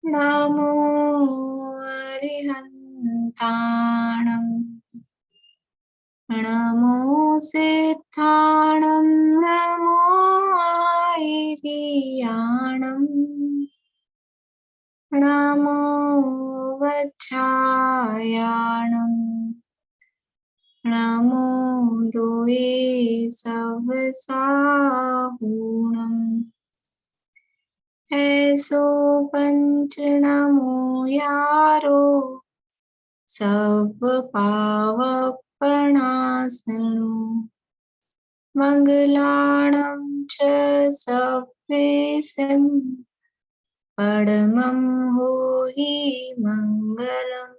नमो अरिहन्ताणं नमो सिद्धाणं नमो आयर्याणं नमो वच्छायाणं नमो दोये सवसाहूणम् ऐसो पंच नमो यारो सब पावपणासनो मंगलाणं च सभ्येसं परमं होहि मंगलम्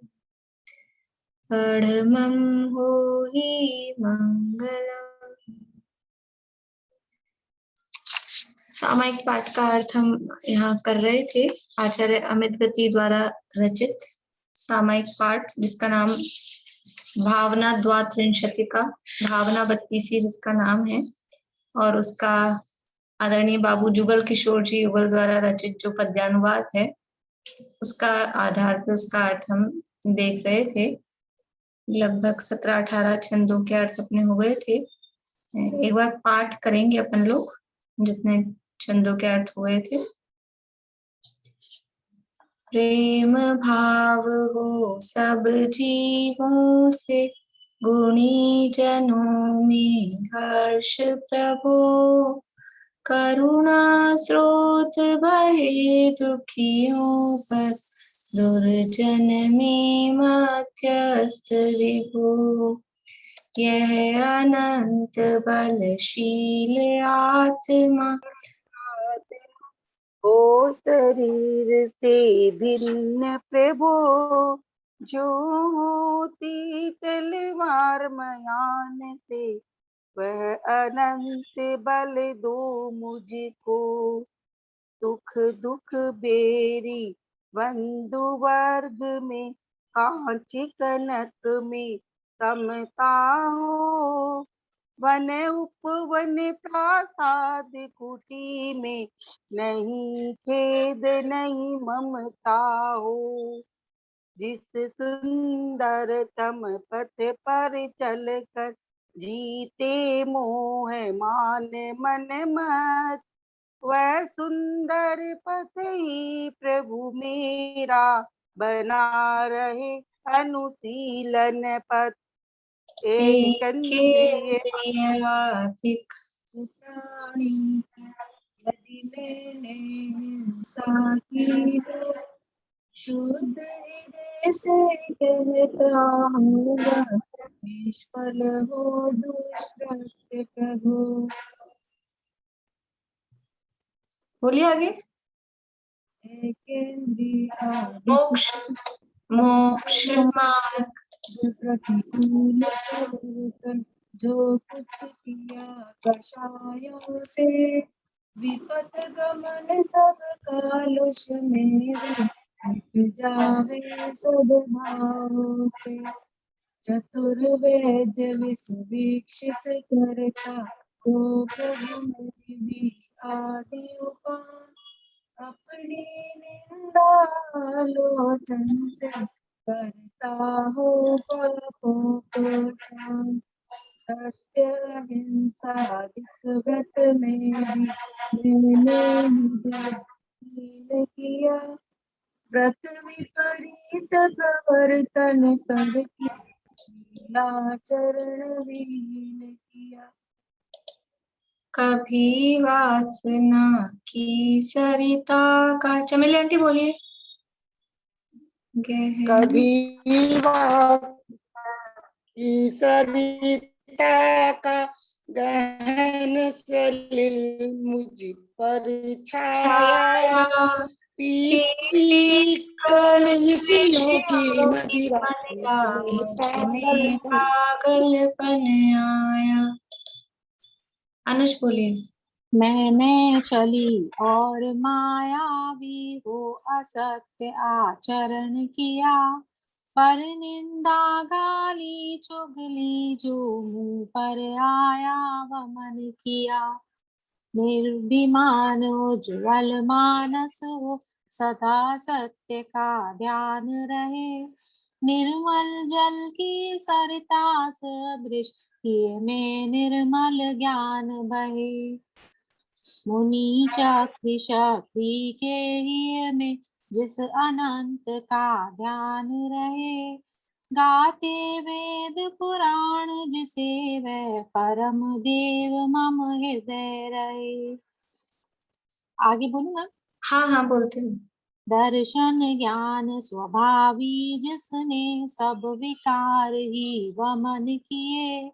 परमं होहि मंगलम्। सामायिक पाठ का अर्थ हम यहाँ कर रहे थे। आचार्य अमित गति द्वारा रचित सामायिक पाठ जिसका नाम भावना द्वात्रिंशतिका भावना 32 जिसका नाम है, और उसका आदरणीय बाबू जुगल किशोर जी युगल द्वारा रचित जो पद्यानुवाद है उसका आधार पर उसका अर्थ हम देख रहे थे। लगभग 17-18 छंदों के अर्थ अपने हो गए थे। एक बार पाठ करेंगे अपन लोग जितने छंदों के अर्थ हुए थे। प्रेम भाव हो सब जीवों से गुणी जनों में हर्ष प्रभो करुणा स्रोत बहे दुखियों पर दुर्जन में मध्यस्थ विभो यह अनंत बलशील आत्मा ओ शरीर से भिन्न प्रभो जो होती तलवार मयान से वह अनंत बल दो मुझको सुख दुख बेरी बंधु वर्ग में कांच कनक में समता हो वन उपवन प्रासाद कुटी में नहीं खेद नहीं ममता हो जिस सुंदरतम पथ पर चल कर जीते मोह मान मन मत वह सुंदर पथ ही प्रभु मेरा बना रहे अनुशीलन पथ एकेन्द्रियाधिक यदि मैंने हिंसा की हो शुद्ध हृदय से कहता हूँ निष्फल हो दुष्कृत्य प्रभु। बोलिए आगे। मोक्ष मोक्ष मार्ग प्रतिकूल कर जो कुछ किया कषायों से विपत गमन सब कालुष मेरे मिट जावे सद्भाव से चतुर्वेद विसुवीक्षित करता तो प्रभु मेरी भी आदि उपाय अपनी निंदालोचन से करता हो पापों को शांत सत्य अहिंसा अधिक व्रत में भी मैंने किया व्रत विपरीत प्रवर्तन करके लीलाचरण विहीन किया कभी वासना की सरिता का चमेली आंटी बोलिए। कभी की सरिता का गहन सलिल मुझ पर छाया पी पी कर ऋषियों की मदिरा में पागलपन आया। अनुज बोलिए। मैंने छली और मायावी हो असत्य आचरण किया पर निंदा गाली चुगली जो मुंह पर आया वमन किया निर्भिमान उज्ज्वल मानस हो सदा सत्य का ध्यान रहे। निर्मल जल की सरिता सदृश हिय में निर्मल ज्ञान बहे। मुनि चक्र शक्ति के हिय में जिस अनंत का ध्यान रहे। गाते वेद पुराण जिसे वह परम देव मम हृदय रहे। आगे बोलूं मैम। हाँ हाँ बोलते हैं। दर्शन ज्ञान स्वभावी जिसने सब विकार ही वमन किए।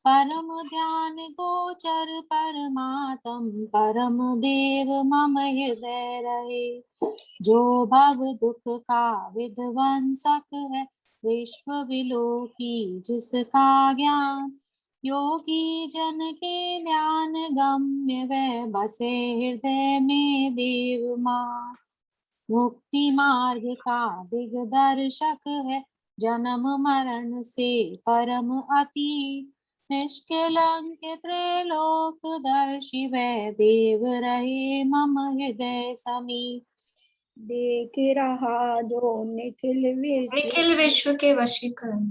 परम ध्यान गोचर परमात्म परम देव मम हृदय रहे। जो भव दुख का विध्वंसक है विश्व विलोकी जिसका ज्ञान। योगी जन के ध्यान गम्य वह बसे हृदय में देव मान। मुक्ति मार्ग का दिग्दर्शक है जन्म मरण से परम अति। निष्कलंक त्रैलोक दर्शी वह देव रहे मम हृदय समीप। देख रहा जो निखिल विश्व निखिल विश्व के वशीकरण।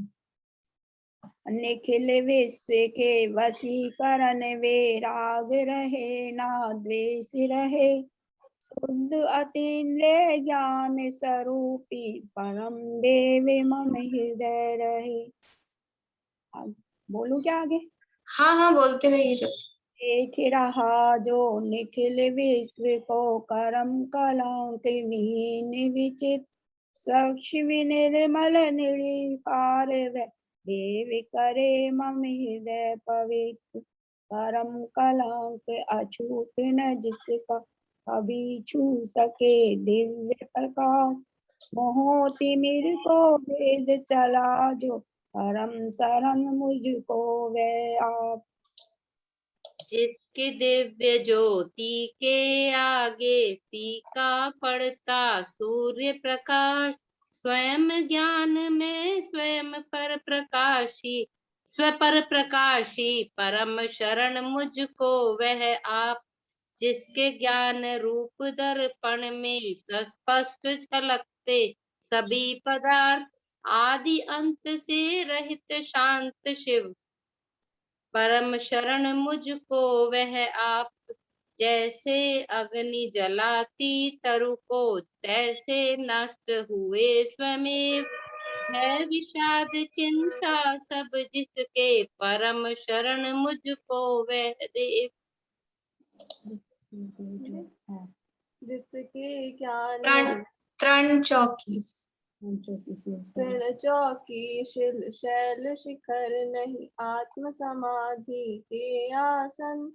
निखिल विश्व के वशीकरण वे राग रहे ना द्वेष रहे। शुद्ध अतीन्द्रिय ज्ञान स्वरूपी परम देव मम हृदय रहे। बोलू क्या आगे? हाँ हाँ बोलते रहिए जब। देख रहा जो निखिल विश्व को करम कलंक विहीन विचित स्वच्छ विनिर्मल निर्विकार देव करे मम हृदय पवित्र। परम कलंक अछूत न जिसका कभी छू सके दिव्य प्रकाश। मोहतिमिर को वेद चला जो परम शरण मुझको वे आप। जिसके दिव्य ज्योति के आगे फीका पड़ता सूर्य प्रकाश। स्वयं ज्ञान में स्वयं पर प्रकाशी स्वपर प्रकाशी परम शरण मुझको वह आप। जिसके ज्ञान रूप दर्पण में स्पष्ट झलकते सभी पदार्थ। आदि अंत से रहित शांत शिव परम शरण मुझको वह आप। जैसे अग्नि जलाती तरु को तैसे नष्ट हुए स्वमेव। है विषाद चिंता सब जिसके परम शरण मुझको वह देव। जिसके ज्ञान तरण तरण चौकी। तृण चौकी शैल शिखर नहीं आत्म समाधि के आसन।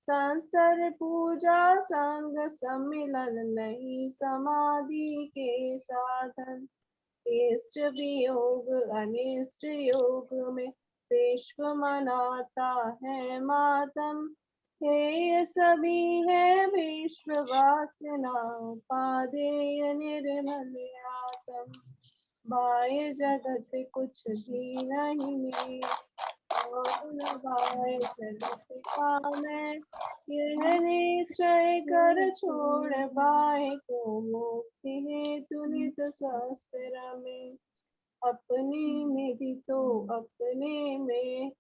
संस्तर पूजा संग सम्मिलन नहीं समाधि के साधन। इष्ट वियोग अनिष्ट योग में विश्व मनाता है मातम। हे सभी है विश्व वासना पादेय निर्मल आत्म। बाह्य जगत कुछ भी नहीं में और न बाह्य जगत का मैं। यह निश्चय कर छोड़ बाह्य को मुक्ति हेतु नित स्वस्थ रमे। अपनी निधि तो अपने में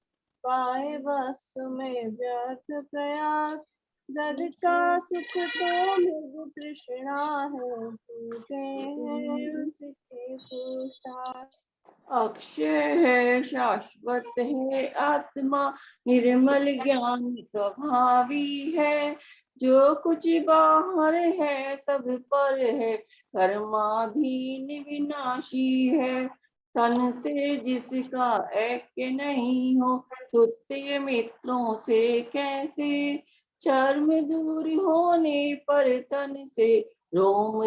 पाए बस में व्यर्थ प्रयास। जग का सुख तो मृग तृष्णा है टूटे हैं उसके पुरुषार्थ। अक्षय है शाश्वत है आत्मा निर्मल ज्ञान प्रभावी है। जो कुछ बाहर है सब पर है कर्माधीन विनाशी है। तन से जिसका ऐक्य नहीं हो तुत्य मित्रों से कैसे। चर्म दूर होने पर तन से रोम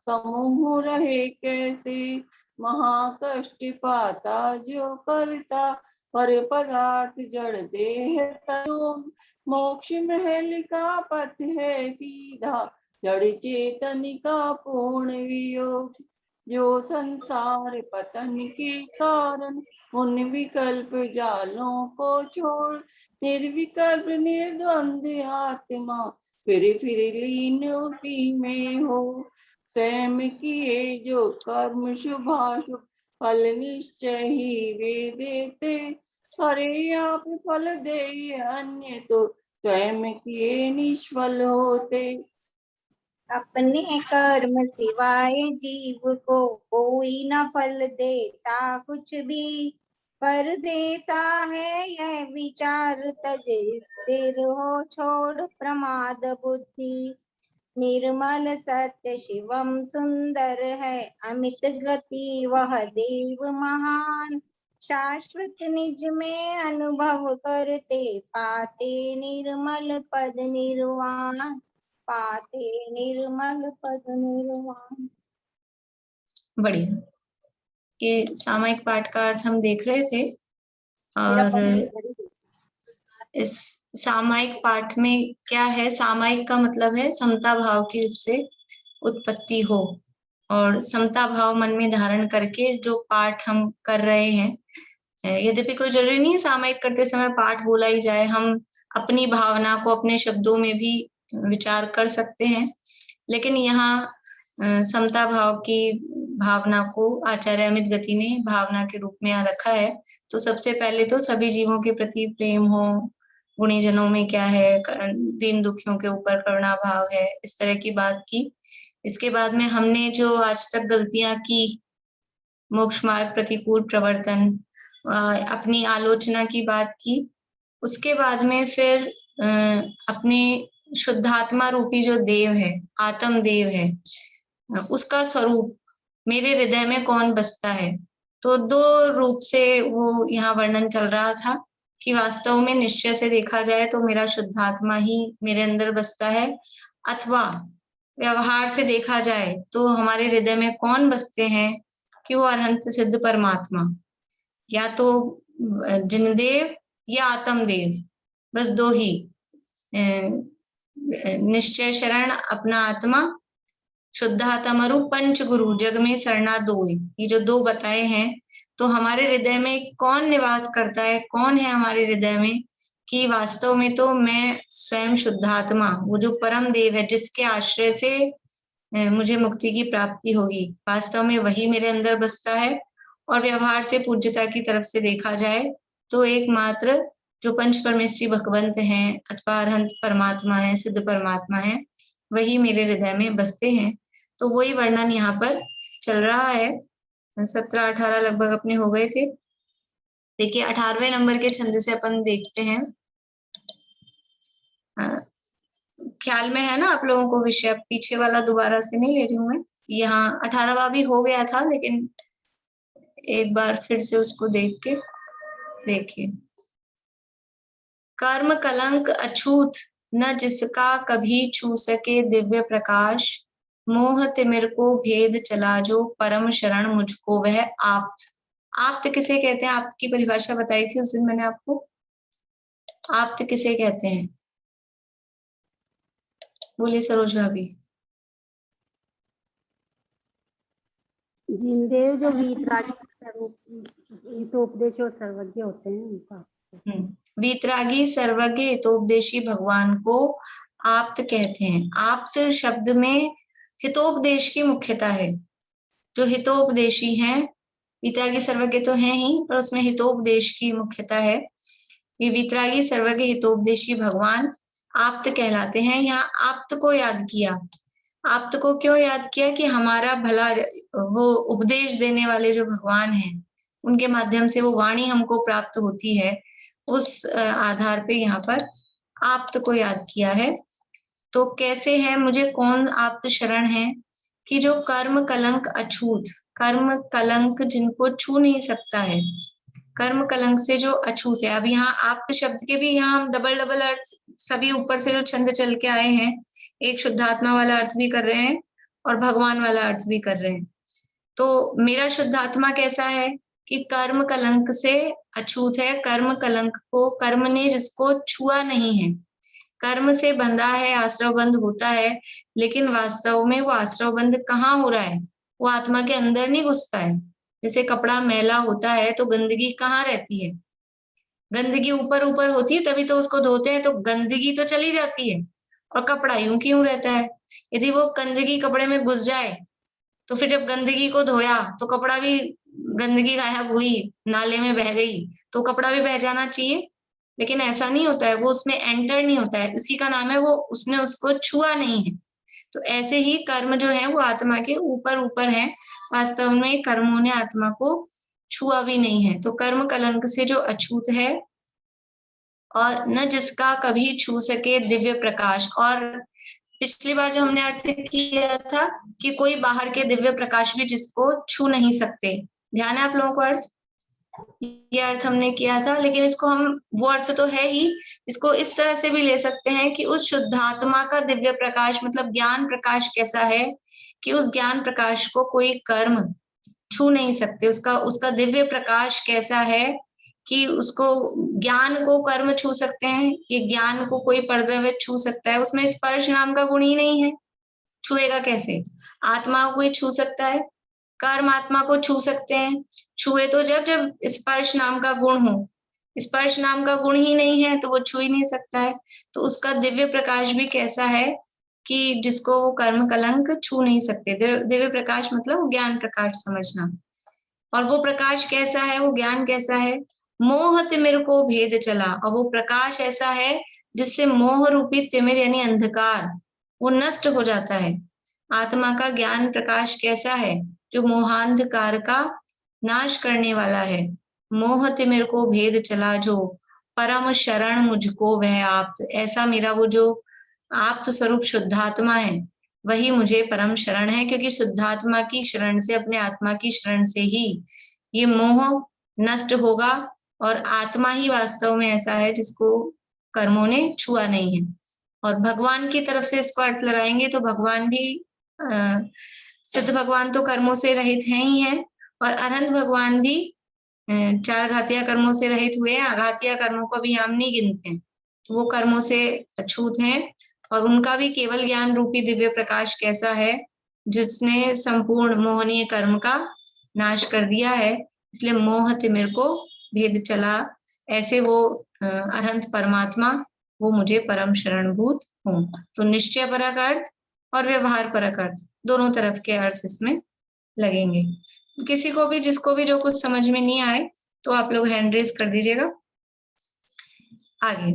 समूह रहे कैसे। महाकष्ट पाता जो करता पर पदार्थ जड़ देह तयोग। मोक्ष महल का पथ है सीधा जड़ चेतन का पूर्ण वियोग। जो संसार पतन के कारण उन विकल्प जालों को छोड़ निर्विकल्प निर्द्वंद आत्मा फिर लीन उसी में हो। स्वयं किए जो कर्म शुभाशुभ फल निश्चय ही वे देते। हरे आप फल दे अन्य तो स्वयं किए निष्फल होते। अपने कर्म सिवाय जीव को कोई न फल देता कुछ भी, पर देता है यह विचार तज स्थिर हो छोड़ प्रमाद बुद्धि। निर्मल सत्य शिवम सुंदर है अमित गति वह देव महान। शाश्वत निज में अनुभव करते पाते निर्मल पद निर्वाण। पाते निर्मल पद निर्वाण। बढ़िया। ये सामायिक पाठ का अर्थ हम देख रहे थे मेरा और पद इस सामायिक पाठ में क्या है, सामायिक का मतलब है समता भाव की इससे उत्पत्ति हो, और समता भाव मन में धारण करके जो पाठ हम कर रहे हैं, यद्यपि कोई जरूरी नहीं सामायिक करते समय पाठ बोला ही जाए, हम अपनी भावना को अपने शब्दों में भी विचार कर सकते हैं, लेकिन यहाँ समता भाव की भावना को आचार्य अमित गति ने भावना के रूप में यहाँ रखा है। तो सबसे पहले तो सभी जीवों के प्रति प्रेम हो, गुणी जनों में क्या है, दीन दुखियों के ऊपर करुणा भाव है, इस तरह की बात की। इसके बाद में हमने जो आज तक गलतियां की, मोक्ष मार्ग प्रतिकूल प्रवर्तन, अपनी आलोचना की बात की। उसके बाद में फिर अपने शुद्धात्मा रूपी जो देव है, आत्म देव है, उसका स्वरूप मेरे हृदय में कौन बसता है। तो दो रूप से वो यहाँ वर्णन चल रहा था कि वास्तव में निश्चय से देखा जाए तो मेरा शुद्धात्मा ही मेरे अंदर बसता है, अथवा व्यवहार से देखा जाए तो हमारे हृदय में कौन बसते हैं कि वो अरहंत सिद्ध परमात्मा, या तो जिनदेव या आत्मदेव, बस दो ही। निश्चय शरण अपना आत्मा, शुद्धात्मा रूप पंच गुरु जग में शरणा दो, ये जो दो बताए हैं। तो हमारे हृदय में कौन निवास करता है, कौन है हमारे हृदय में, कि वास्तव में तो मैं स्वयं शुद्धात्मा, वो जो परम देव है जिसके आश्रय से मुझे मुक्ति की प्राप्ति होगी, वास्तव में वही मेरे अंदर बसता है। और व्यवहार से पूज्यता की तरफ से देखा जाए तो एकमात्र जो पंच परमेश्वरी भगवंत हैं अथवा अरहंत परमात्मा है, सिद्ध परमात्मा है, वही मेरे हृदय में बसते हैं। तो वही वर्णन यहाँ पर चल रहा है। 17-18 लगभग अपने हो गए थे। देखिए 18वें नंबर के छंद से अपन देखते हैं। ख्याल में है ना आप लोगों को विषय? पीछे वाला दोबारा से नहीं ले रही हूँ मैं, यहाँ 18वां भी हो गया था, लेकिन एक बार फिर से उसको देख के देखिए। कर्म कलंक अछूत न जिसका कभी छू सके दिव्य प्रकाश, मोह तिमिर को भेद चला जो परम शरण मुझको वह आप्त। आप्त किसे कहते हैं? आप्त की परिभाषा बताई थी उस दिन मैंने आपको। आप्त किसे कहते हैं? बोलिए सरोज भाभी। जिनदेव जो हितोपदेश और सर्वज्ञ होते हैं उनका। वीतरागी सर्वज्ञ हितोपदेशी भगवान को आप्त कहते हैं। आप्त शब्द में हितोपदेश की मुख्यता है। जो हितोपदेशी हैं, वीतरागी सर्वज्ञ तो है ही, पर उसमें हितोपदेश की मुख्यता है। ये वीतरागी सर्वज्ञ हितोपदेशी भगवान आप्त कहलाते हैं। यहाँ आप्त को याद किया। आप्त को क्यों याद किया? कि हमारा भला, वो उपदेश देने वाले जो भगवान हैं, उनके माध्यम से वो वाणी हमको प्राप्त होती है, उस आधार पे यहाँ पर आप्त को याद किया है। तो कैसे है, मुझे कौन आप्त शरण है? कि जो कर्म कलंक अछूत, कर्म कलंक जिनको छू नहीं सकता है, कर्म कलंक से जो अछूत है। अब यहाँ आप्त शब्द के भी यहाँ हम डबल डबल अर्थ, सभी ऊपर से जो छंद चल के आए हैं, एक शुद्धात्मा वाला अर्थ भी कर रहे हैं और भगवान वाला अर्थ भी कर रहे हैं। तो मेरा शुद्धात्मा कैसा है? कि कर्म कलंक से अछूत है। कर्म कलंक को, कर्म ने जिसको छुआ नहीं है, कर्म से बंधा है, आश्रव बंध होता है, लेकिन वास्तव में वो आश्रव बंध कहाँ हो रहा है? वो आत्मा के अंदर नहीं घुसता है। जैसे कपड़ा मैला होता है तो गंदगी कहाँ रहती है? गंदगी ऊपर ऊपर होती है, तभी तो उसको धोते हैं, तो गंदगी तो चली जाती है। और कपड़ा यूं की यूं रहता है। यदि वो गंदगी कपड़े में घुस जाए तो फिर जब गंदगी को धोया तो कपड़ा भी, गंदगी गायब हुई, नाले में बह गई तो कपड़ा भी बह जाना चाहिए, लेकिन ऐसा नहीं होता है, वो उसमें एंटर नहीं होता है, इसी का नाम है वो उसने उसको छुआ नहीं है। तो ऐसे ही कर्म जो है वो आत्मा के ऊपर ऊपर है, वास्तव में कर्मों ने आत्मा को छुआ भी नहीं है। तो कर्म कलंक से जो अछूत है और न जिसका कभी छू सके दिव्य प्रकाश। और पिछली बार जो हमने अर्थ किया था कि कोई बाहर के दिव्य प्रकाश भी जिसको छू नहीं सकते, ध्यान है आप लोगों को अर्थ? ये अर्थ हमने किया था, लेकिन इसको हम, वो अर्थ तो है ही, इसको इस तरह से भी ले सकते हैं कि उस शुद्धात्मा का दिव्य प्रकाश मतलब ज्ञान प्रकाश कैसा है कि उस ज्ञान प्रकाश को कोई कर्म छू नहीं सकते। उसका उसका दिव्य प्रकाश कैसा है कि उसको, ज्ञान को कर्म छू सकते हैं, ये ज्ञान को कोई परद्रव्य छू सकता है, उसमें स्पर्श नाम का गुण ही नहीं है, छुएगा कैसे? आत्मा को कोई छू सकता है? कर्म आत्मा को छू सकते हैं, छुए तो जब जब स्पर्श नाम का गुण हो, स्पर्श नाम का गुण ही नहीं है तो वो छू ही नहीं सकता है। तो उसका दिव्य प्रकाश भी कैसा है कि जिसको वो कर्म कलंक छू नहीं सकते। दिव्य प्रकाश मतलब ज्ञान प्रकाश समझना। और वो प्रकाश कैसा है, वो ज्ञान कैसा है? मोह तिमिर को भेद चला। और वो प्रकाश ऐसा है जिससे मोह रूपी तिमिर यानी अंधकार वो नष्ट हो जाता है। आत्मा का ज्ञान प्रकाश कैसा है? जो मोहांधकार का नाश करने वाला है। मोह तिमिर को भेद चला जो परम शरण मुझको वह आप्त। ऐसा मेरा वो जो आप्त स्वरूप शुद्धात्मा है वही मुझे परम शरण है, क्योंकि शुद्धात्मा की शरण से, अपने आत्मा की शरण से ही ये मोह नष्ट होगा। और आत्मा ही वास्तव में ऐसा है जिसको कर्मों ने छुआ नहीं है। और भगवान की तरफ से इसको अर्थ लगाएंगे तो भगवान भी सिद्ध भगवान तो कर्मों से रहित हैं ही हैं, और अनंत भगवान भी चार घातिया कर्मों से रहित हुए हैं। आघातिया कर्मों को भी हम नहीं गिनते हैं, तो वो कर्मों से अछूत हैं। और उनका भी केवल ज्ञान रूपी दिव्य प्रकाश कैसा है, जिसने संपूर्ण मोहनीय कर्म का नाश कर दिया है, इसलिए मोह तिमिर को भेद चला। ऐसे वो अनंत परमात्मा वो मुझे परम शरणभूत हूँ। तो निश्चय परक अर्थ और व्यवहार परक अर्थ दोनों तरफ के अर्थ इसमें लगेंगे। किसी को भी, जिसको भी जो कुछ समझ में नहीं आए तो आप लोग हैंड रेज कर दीजिएगा। आगे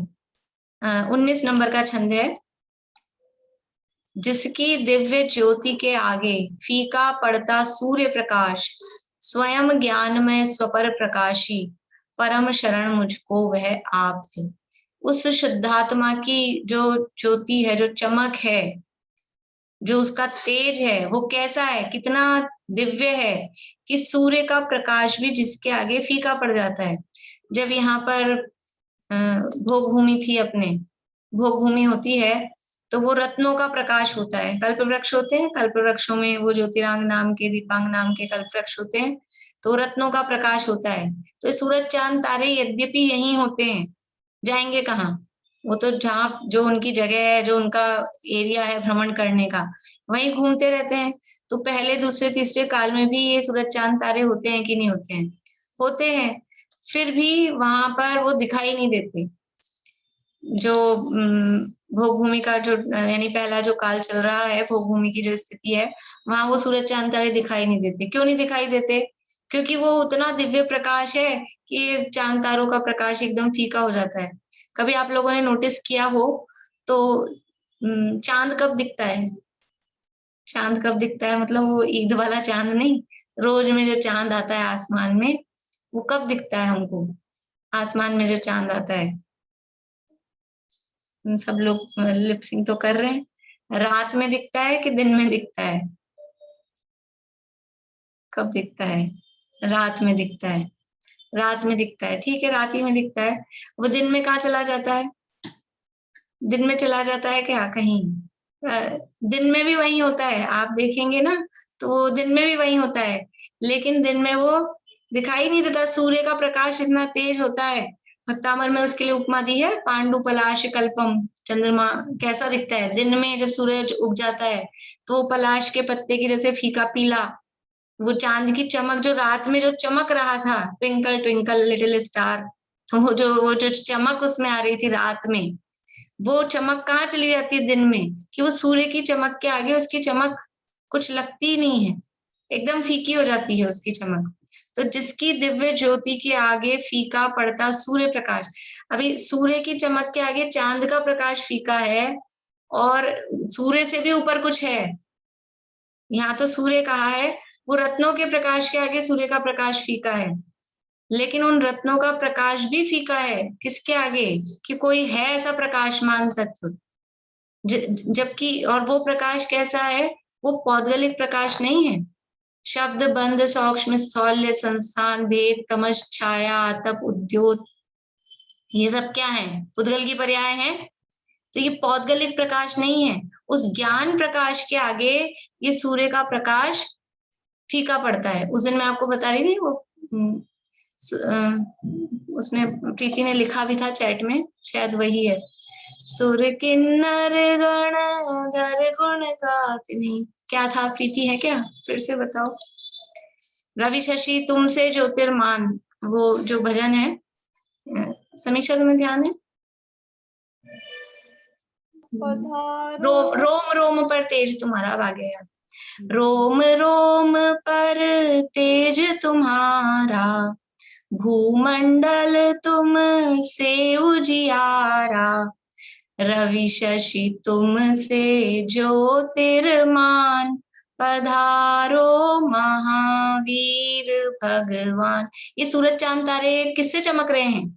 19 नंबर का छंद है। जिसकी दिव्य ज्योति के आगे फीका पड़ता सूर्य प्रकाश, स्वयं ज्ञान में स्वपर प्रकाशी, परम शरण मुझको वह आप थे। उस शुद्धात्मा की जो ज्योति है, जो चमक है, जो उसका तेज है, वो कैसा है, कितना दिव्य है कि सूर्य का प्रकाश भी जिसके आगे फीका पड़ जाता है। जब यहाँ पर भोग भूमि थी, अपने भोग भूमि होती है तो वो रत्नों का प्रकाश होता है। कल्प वृक्ष होते हैं, कल्प वृक्षों में वो ज्योतिरांग नाम के, दीपांग नाम के कल्प वृक्ष होते हैं, तो रत्नों का प्रकाश होता है। तो सूरज चांद तारे यद्यपि यहीं होते हैं, जाएंगे कहाँ? वो तो जहाँ जो उनकी जगह है, जो उनका एरिया है भ्रमण करने का, वहीं घूमते रहते हैं। तो पहले दूसरे तीसरे काल में भी ये सूरज चांद तारे होते हैं कि नहीं होते हैं? होते हैं। फिर भी वहां पर वो दिखाई नहीं देते। जो भोग भूमि का जो यानी पहला जो काल चल रहा है, भोग भूमि की जो स्थिति है, वहां वो सूरज चांद तारे दिखाई नहीं देते। क्यों नहीं दिखाई देते? क्योंकि वो उतना दिव्य प्रकाश है कि चांद तारों का प्रकाश एकदम फीका हो जाता है। कभी आप लोगों ने नोटिस किया हो तो चांद कब दिखता है? चांद कब दिखता है मतलब वो ईद वाला चांद नहीं, रोज में जो चांद आता है आसमान में, वो कब दिखता है हमको? आसमान में जो चांद आता है, सब लोग लिपसिंग तो कर रहे हैं, रात में दिखता है कि दिन में दिखता है? कब दिखता है? रात में दिखता है। रात में दिखता है, ठीक है, रात ही में दिखता है। वो दिन में कहाँ चला जाता है? दिन में चला जाता है क्या कहीं? दिन में भी वही होता है, आप देखेंगे ना तो दिन में भी वही होता है, लेकिन दिन में वो दिखाई नहीं देता। सूर्य का प्रकाश इतना तेज होता है। भक्तामर में उसके लिए उपमा दी है, पांडु पलाश कल्पम। चंद्रमा कैसा दिखता है दिन में? जब सूरज उग जाता है तो पलाश के पत्ते की जैसे फीका पीला, वो चांद की चमक जो रात में जो चमक रहा था, ट्विंकल ट्विंकल लिटिल स्टार, तो वो जो चमक उसमें आ रही थी रात में, वो चमक कहाँ चली जाती है दिन में, कि वो सूर्य की चमक के आगे उसकी चमक कुछ लगती ही नहीं है, एकदम फीकी हो जाती है उसकी चमक। तो जिसकी दिव्य ज्योति के आगे फीका पड़ता सूर्य प्रकाश, अभी सूर्य की चमक के आगे चांद का प्रकाश फीका है, और सूर्य से भी ऊपर कुछ है। यहाँ तो सूर्य कहा है, वो रत्नों के प्रकाश के आगे सूर्य का प्रकाश फीका है, लेकिन उन रत्नों का प्रकाश भी फीका है किसके आगे, कि कोई है ऐसा प्रकाशमान तत्व, जबकि और वो प्रकाश कैसा है, वो पौद्गलिक प्रकाश नहीं है। शब्द बंध सौक्ष्म स्थौल्य संस्थान भेद तमस छाया आतप उद्योत, ये सब क्या है, पुद्गल की पर्याय है। तो ये पौद्गलिक प्रकाश नहीं है, उस ज्ञान प्रकाश के आगे ये सूर्य का प्रकाश फीका पड़ता है। उस दिन मैं आपको बता रही थी वो उसने प्रीति ने लिखा भी था चैट में, शायद वही है, सूर्य किन्नर गण धर गुण गातिनी, क्या था प्रीति, है क्या, फिर से बताओ। रवि शशि तुमसे ज्योतिर्मान, वो जो भजन है, समीक्षा तुम्हें ध्यान है, रोम रोम पर तेज तुम्हारा, अब आ गया, रोम रोम पर तेज तुम्हारा भूमंडल तुम से उजियारा, रवि शशि तुम से ज्योतिर्मान पधारो महावीर भगवान। ये सूरज चांद तारे किससे चमक रहे हैं,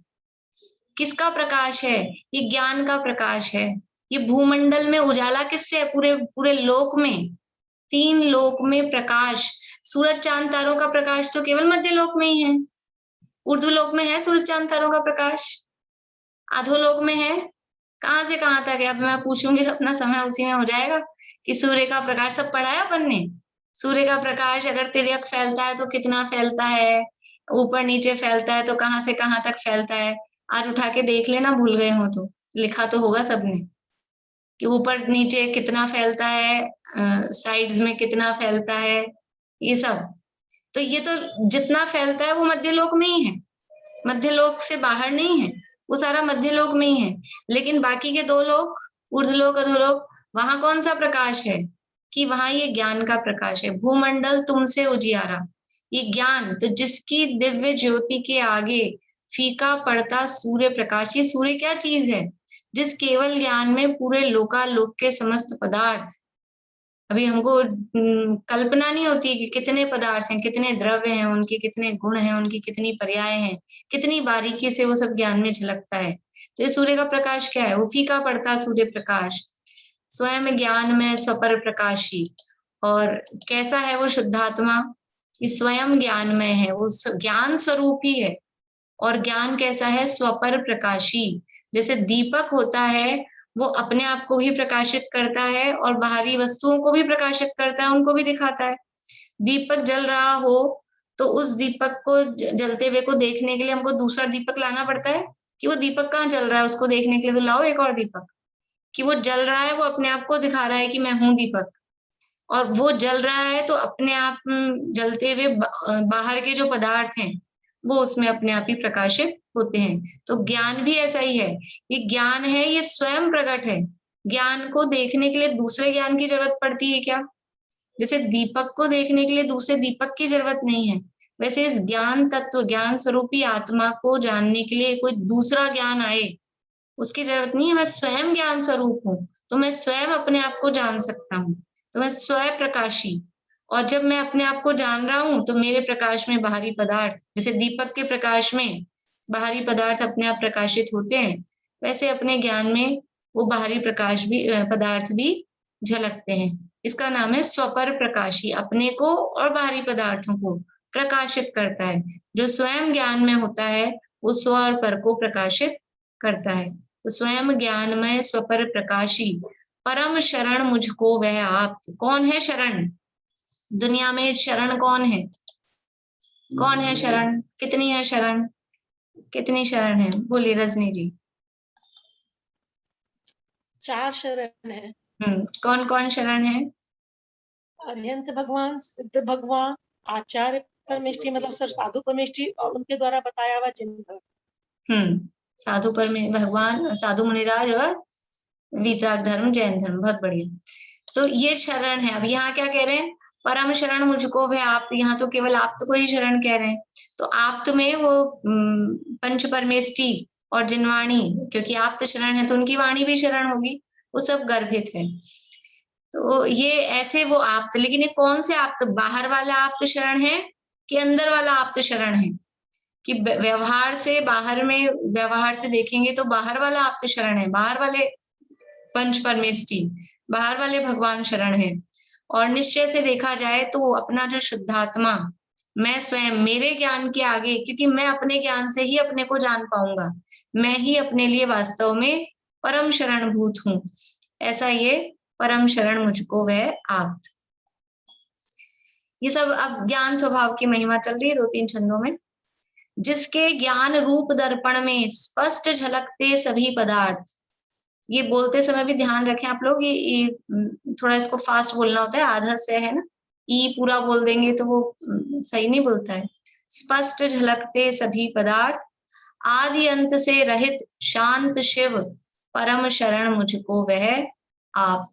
किसका प्रकाश है, ये ज्ञान का प्रकाश है। ये भूमंडल में उजाला किससे है, पूरे पूरे लोक में, 3 लोक में प्रकाश। सूरज चांद तारों का प्रकाश तो केवल मध्य लोक में ही है, ऊर्ध्व लोक में है सूरज चांद तारों का प्रकाश, अधोलोक में है, कहां से कहां तक है। अब मैं पूछूंगी तो अपना समय उसी में हो जाएगा कि सूर्य का प्रकाश, सब पढ़ा है अपन ने, सूर्य का प्रकाश अगर तिर्यक फैलता है तो कितना फैलता है, ऊपर नीचे फैलता है तो कहां से कहां तक फैलता है। आज उठा के देख लेना, भूल गए हो तो, लिखा तो होगा सबने कि ऊपर नीचे कितना फैलता है, साइड्स में कितना फैलता है, ये सब। तो ये तो जितना फैलता है वो मध्य लोक में ही है, मध्य लोक से बाहर नहीं है, वो सारा मध्य लोक में ही है। लेकिन बाकी के 2 लोक, ऊर्ध्वलोक अधोलोक, वहां कौन सा प्रकाश है, कि वहां ये ज्ञान का प्रकाश है। भूमंडल तुमसे उजियारा, ये ज्ञान, तो जिसकी दिव्य ज्योति के आगे फीका पड़ता सूर्य प्रकाश। ये सूर्य क्या चीज है, जिस केवल ज्ञान में पूरे लोकालोक के समस्त पदार्थ, अभी हमको कल्पना नहीं होती कि कितने पदार्थ हैं, कितने द्रव्य हैं, उनके कितने गुण हैं, उनकी कितनी पर्याय हैं, कितनी बारीकी से वो सब ज्ञान में झलकता है। तो ये सूर्य का प्रकाश क्या है, वो फीका पड़ता सूर्य प्रकाश, स्वयं ज्ञान में स्वपर प्रकाशी। और कैसा है वो शुद्धात्मा, ये स्वयं ज्ञान में है, वो ज्ञान स्वरूप ही है। और ज्ञान कैसा है, स्वपर प्रकाशी। जैसे दीपक होता है, वो अपने आप को भी प्रकाशित करता है और बाहरी वस्तुओं को भी प्रकाशित करता है, उनको भी दिखाता है। दीपक जल रहा हो तो उस दीपक को जलते हुए को देखने के लिए हमको दूसरा दीपक लाना पड़ता है, कि वो दीपक कहाँ जल रहा है उसको देखने के लिए तो लाओ एक और दीपक, कि वो जल रहा है, वो अपने आप को दिखा रहा है कि मैं हूं दीपक। और वो जल रहा है तो अपने आप जलते हुए बाहर के जो पदार्थ हैं वो उसमें अपने आप ही प्रकाशित होते हैं। तो ज्ञान भी ऐसा ही है, ये ज्ञान है, ये स्वयं प्रकट है। ज्ञान को देखने के लिए दूसरे ज्ञान की जरूरत पड़ती है क्या, जैसे दीपक को देखने के लिए दूसरे दीपक की जरूरत नहीं है, वैसे इस ज्ञान तत्व, ज्ञान स्वरूपी आत्मा को जानने के लिए कोई दूसरा ज्ञान आए उसकी जरूरत नहीं है। मैं स्वयं ज्ञान स्वरूप हूँ, तो मैं स्वयं अपने आप को जान सकता हूँ, तो मैं स्वयं प्रकाशी। और जब मैं अपने आप को जान रहा हूं तो मेरे प्रकाश में बाहरी पदार्थ, जैसे दीपक के प्रकाश में बाहरी पदार्थ अपने आप प्रकाशित होते हैं, वैसे अपने ज्ञान में वो बाहरी प्रकाश भी पदार्थ भी झलकते हैं। इसका नाम है स्वपर प्रकाशी, अपने को और बाहरी पदार्थों को प्रकाशित करता है। जो स्वयं ज्ञान में होता है वो स्व और पर को प्रकाशित करता है। तो स्वयं ज्ञान में स्वपर प्रकाशी, परम शरण मुझको वह आप। कौन है शरण दुनिया में, शरण कौन है, कौन है शरण, कितनी है शरण, कितनी शरण है, बोलिए रजनी जी। 4 शरण है। कौन कौन शरण है, अरिहंत भगवान, सिद्ध भगवान, आचार्य परमेष्टि मतलब सर साधु परमेष्टि और उनके द्वारा बताया हुआ जिन। साधु भगवान, साधु मुनिराज और वीतराग धर्म, जैन धर्म, बहुत बढ़िया। तो ये शरण है। अब यहाँ क्या कह रहे हैं, परम शरण मुझको वह आप्त, यहाँ तो केवल आप्त को ही शरण कह रहे हैं। तो आप्त में वो पंच परमेष्टि और जिनवाणी, क्योंकि आप्त शरण है तो उनकी वाणी भी शरण होगी, वो सब गर्भित है। तो ये ऐसे वो आप्त, लेकिन ये कौन से आप्त, बाहर वाला आप्त शरण है कि अंदर वाला आप्त शरण है? कि व्यवहार से, बाहर में व्यवहार से देखेंगे तो बाहर वाला आप्त शरण है, बाहर वाले पंच परमेष्टि, बाहर वाले भगवान शरण है। और निश्चय से देखा जाए तो अपना जो शुद्धात्मा, मैं स्वयं, मेरे ज्ञान के आगे, क्योंकि मैं अपने ज्ञान से ही अपने को जान पाऊंगा, मैं ही अपने लिए वास्तव में परम शरण भूत हूँ, ऐसा ये परम शरण मुझको वह आप। ये सब अब ज्ञान स्वभाव की महिमा चल रही है 2-3 छंदों में। जिसके ज्ञान रूप दर्पण में स्पष्ट झलकते सभी पदार्थ, ये बोलते समय भी ध्यान रखें आप लोग, ये थोड़ा इसको फास्ट बोलना होता है, आधा से है ना, ई पूरा बोल देंगे तो वो सही नहीं बोलता है। स्पष्ट झलकते सभी पदार्थ, आदि अंत से रहित शांत शिव, परम शरण मुझको वह आप।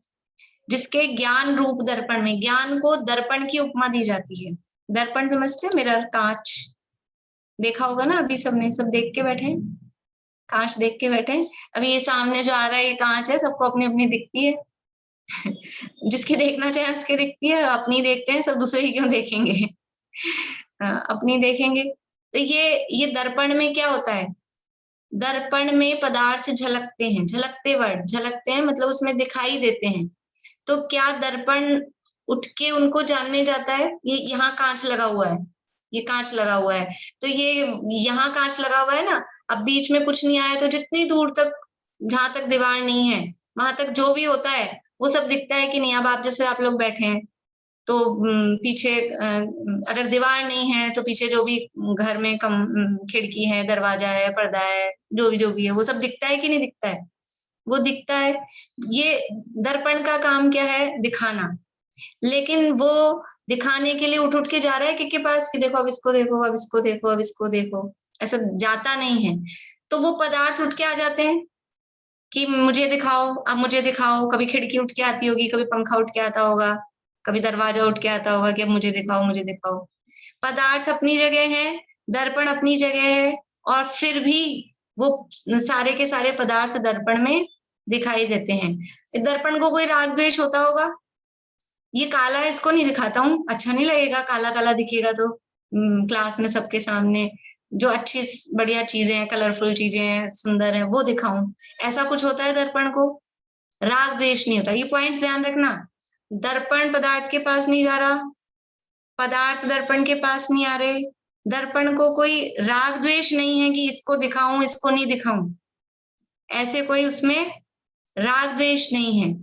जिसके ज्ञान रूप दर्पण में, ज्ञान को दर्पण की उपमा दी जाती है। दर्पण समझते हैं, मिरर, कांच, देखा होगा ना अभी सबने, सब देख के बैठे हैं, कांच देख के बैठे हैं। अभी ये सामने जो आ रहा है ये कांच है, सबको अपनी अपनी दिखती है जिसकी देखना चाहे उसके दिखती है, अपनी देखते हैं, सब दूसरे की क्यों देखेंगे अपनी देखेंगे। तो ये दर्पण में क्या होता है, दर्पण में पदार्थ झलकते हैं, झलकते वर्ड, झलकते हैं मतलब उसमें दिखाई देते हैं। तो क्या दर्पण उठ के उनको जानने जाता है? ये यहाँ कांच लगा हुआ है, ये कांच लगा हुआ है, तो ये यहाँ कांच लगा हुआ है ना, अब बीच में कुछ नहीं आया तो जितनी दूर तक, जहां तक दीवार नहीं है वहां तक जो भी होता है वो सब दिखता है कि नहीं? अब आप जैसे आप लोग बैठे हैं तो पीछे अगर दीवार नहीं है तो पीछे जो भी घर में खिड़की है, दरवाजा है, पर्दा है, जो भी है वो सब दिखता है कि नहीं दिखता है? वो दिखता है। ये दर्पण का काम क्या है? दिखाना। लेकिन वो दिखाने के लिए उठ के जा रहा है किसके पास कि देखो अब इसको देखो, अब इसको देखो, अब इसको देखो, ऐसा जाता नहीं है। तो वो पदार्थ उठ के आ जाते हैं कि मुझे दिखाओ, अब मुझे दिखाओ। कभी खिड़की उठ के आती होगी, कभी पंखा उठ के आता होगा, कभी दरवाजा उठ के आता होगा कि अब मुझे दिखाओ, मुझे दिखाओ। पदार्थ अपनी जगह है, दर्पण अपनी जगह है, और फिर भी वो सारे के सारे पदार्थ दर्पण में दिखाई देते हैं। दर्पण को कोई राग द्वेष होता होगा? ये काला है इसको नहीं दिखाता हूँ, अच्छा नहीं लगेगा, काला काला दिखेगा तो क्लास में सबके सामने जो अच्छी बढ़िया चीजें हैं, कलरफुल चीजें हैं, सुंदर है, वो दिखाऊं, ऐसा कुछ होता है दर्पण को? राग द्वेष नहीं होता। ये पॉइंट ध्यान रखना। दर्पण पदार्थ के पास नहीं जा रहा, पदार्थ दर्पण के पास नहीं आ रहे, दर्पण को कोई राग द्वेष नहीं है कि इसको दिखाऊं इसको नहीं दिखाऊं, ऐसे कोई उसमें राग द्वेष नहीं है।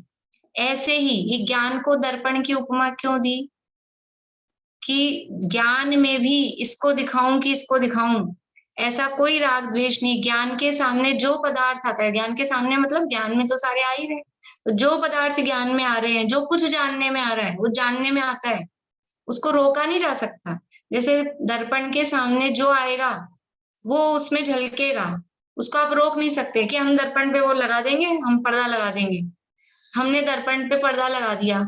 ऐसे ही ये ज्ञान को दर्पण की उपमा क्यों दी कि ज्ञान में भी इसको दिखाऊं कि इसको दिखाऊं, ऐसा कोई राग द्वेष नहीं। ज्ञान के सामने जो पदार्थ आता है, ज्ञान के सामने मतलब ज्ञान में तो सारे आ ही रहे, तो जो पदार्थ ज्ञान में आ रहे हैं, जो कुछ जानने में आ रहा है वो जानने में आता है, उसको रोका नहीं जा सकता। जैसे दर्पण के सामने जो आएगा वो उसमें झलकेगा, उसको आप रोक नहीं सकते कि हम दर्पण पे वो लगा देंगे, हम पर्दा लगा देंगे। हमने दर्पण पे पर्दा लगा दिया,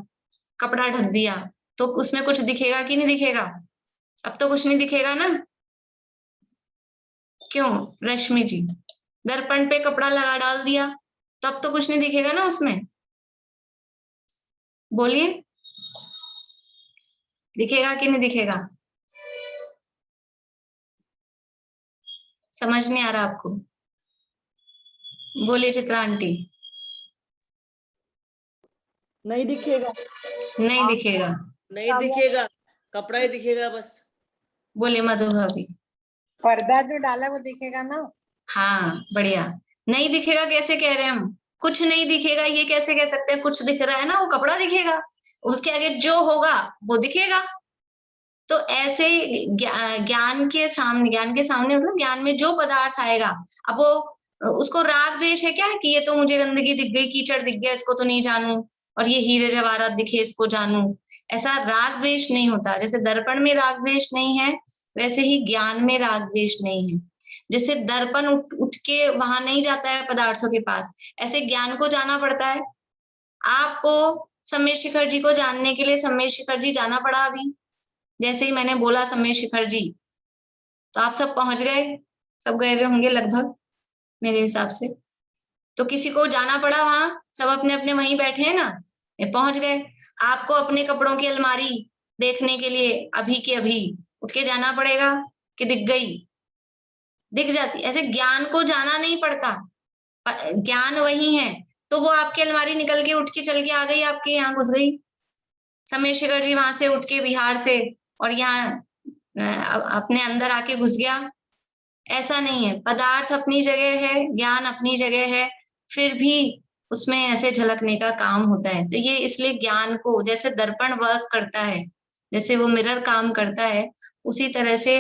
कपड़ा ढक दिया, तो उसमें कुछ दिखेगा कि नहीं दिखेगा? अब तो कुछ नहीं दिखेगा ना। क्यों रश्मि जी? दर्पण पे कपड़ा लगा डाल दिया तो अब तो कुछ नहीं दिखेगा ना उसमें, बोलिए दिखेगा कि नहीं दिखेगा? समझ नहीं आ रहा आपको? बोलिए चित्रा आंटी। नहीं दिखेगा, नहीं दिखेगा, नहीं दिखेगा, कपड़ा ही दिखेगा बस। बोलिए मधु भाभी। पर्दा जो डाला वो दिखेगा ना। हाँ बढ़िया। नहीं दिखेगा कैसे कह रहे हैं हम? कुछ नहीं दिखेगा ये कैसे कह सकते हैं? कुछ दिख रहा है ना, वो कपड़ा दिखेगा, उसके आगे जो होगा वो दिखेगा। तो ऐसे ज्ञान के सामने मतलब ज्ञान में जो पदार्थ आएगा, अब वो उसको राग द्वेष है क्या कि ये तो मुझे गंदगी दिख गई, कीचड़ दिख गया, इसको तो नहीं जानूं, और ये हीरे जवाहरात दिखे इसको जानूं, ऐसा राग द्वेष नहीं होता। जैसे दर्पण में राग द्वेष नहीं है, वैसे ही ज्ञान में राग द्वेष नहीं है। जैसे दर्पण उठ के वहां नहीं जाता है पदार्थों के पास, ऐसे ज्ञान को जाना पड़ता है। आपको सम्यक शिखर जी को जानने के लिए सम्यक शिखर जी जाना पड़ा। अभी जैसे ही मैंने बोला सम्यक शिखर जी, तो आप सब पहुंच गए, सब गए हुए होंगे लगभग मेरे हिसाब से। तो किसी को जाना पड़ा वहां, सब अपने अपने वहीं बैठे हैं ना, ये पहुंच गए। आपको अपने कपड़ों की अलमारी देखने के लिए अभी के अभी उठ के जाना पड़ेगा कि दिख गई, दिख जाती। ऐसे ज्ञान को जाना नहीं पड़ता, ज्ञान वही है। तो वो आपकी अलमारी निकल के उठ के चल के आ गई, आपके यहाँ घुस गई। सम्यक शिखर जी वहां से उठ के बिहार से और यहाँ अपने अंदर आके घुस गया, ऐसा नहीं है। पदार्थ अपनी जगह है, ज्ञान अपनी जगह है, फिर भी उसमें ऐसे झलकने का काम होता है। तो ये इसलिए ज्ञान को, जैसे दर्पण वर्क करता है, जैसे वो मिरर काम करता है, उसी तरह से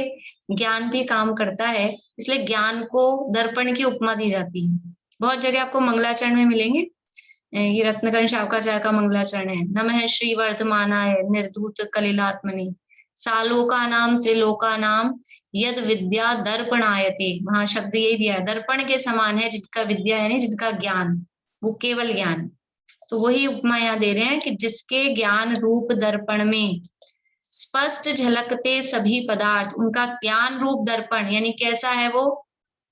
ज्ञान भी काम करता है। इसलिए ज्ञान को दर्पण की उपमा दी जाती है। बहुत जगह आपको मंगलाचरण में मिलेंगे, ये रत्नकर्ण शावकाचार्य का मंगलाचरण है। नमः श्री वर्धमानाय निर्धूत कलिलात्मनि सालोका नाम त्रिलोका नाम यद विद्या दर्पणायते। वहां शब्द यही दिया है, दर्पण के समान है जिनका विद्या यानी जिनका ज्ञान, वो केवल ज्ञान। तो वही उपमा यहाँ दे रहे हैं कि जिसके ज्ञान रूप दर्पण में स्पष्ट झलकते सभी पदार्थ, उनका ज्ञान रूप दर्पण यानी कैसा है वो,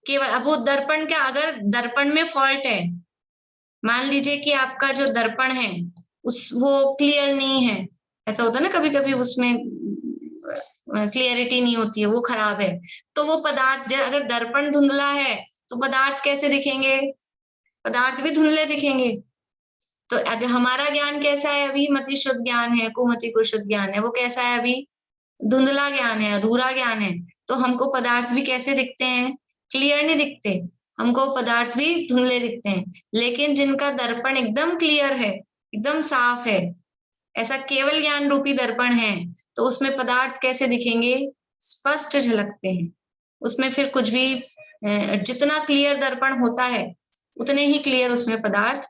केवल। अब वो दर्पण क्या, अगर दर्पण में फॉल्ट है, मान लीजिए कि आपका जो दर्पण है वो क्लियर नहीं है, ऐसा होता है ना कभी कभी, उसमें क्लियरिटी नहीं होती है, वो खराब है, तो वो पदार्थ, अगर दर्पण धुंधला है तो पदार्थ कैसे दिखेंगे, पदार्थ भी धुंधले दिखेंगे। तो अगर हमारा ज्ञान कैसा है, अभी मति शुद्ध ज्ञान है, कुमति को शुद्ध ज्ञान है, वो कैसा है, अभी धुंधला ज्ञान है, अधूरा ज्ञान है। तो हमको पदार्थ भी कैसे दिखते हैं, क्लियर नहीं दिखते, हमको पदार्थ भी धुंधले दिखते हैं। लेकिन जिनका दर्पण एकदम क्लियर है, एकदम साफ है, ऐसा केवल ज्ञान रूपी दर्पण है, तो उसमें पदार्थ कैसे दिखेंगे, स्पष्ट झलकते हैं। उसमें फिर कुछ भी, जितना क्लियर दर्पण होता है उतने ही क्लियर उसमें पदार्थ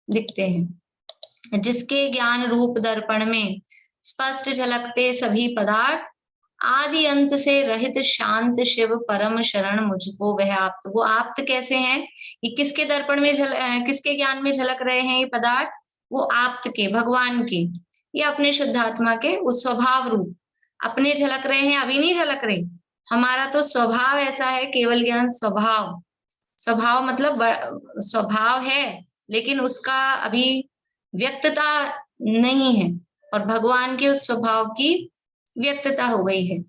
दिखते हैं। जिसके ज्ञान रूप दर्पण में स्पष्ट झलकते सभी पदार्थ, आदि अंत से रहित शांत शिव परम शरण मुझको वह आप्त। वो आप्त कैसे हैं, ये किसके दर्पण में किसके ज्ञान में झलक रहे हैं ये पदार्थ, वो आप्त के, भगवान के, या अपने शुद्धात्मा के उस स्वभाव रूप अपने झलक रहे हैं। अभी नहीं झलक रहे, हमारा तो स्वभाव ऐसा है, केवल ज्ञान स्वभाव, स्वभाव मतलब स्वभाव है, लेकिन उसका अभी व्यक्तता नहीं है, और भगवान के उस स्वभाव की व्यक्तता हो गई है।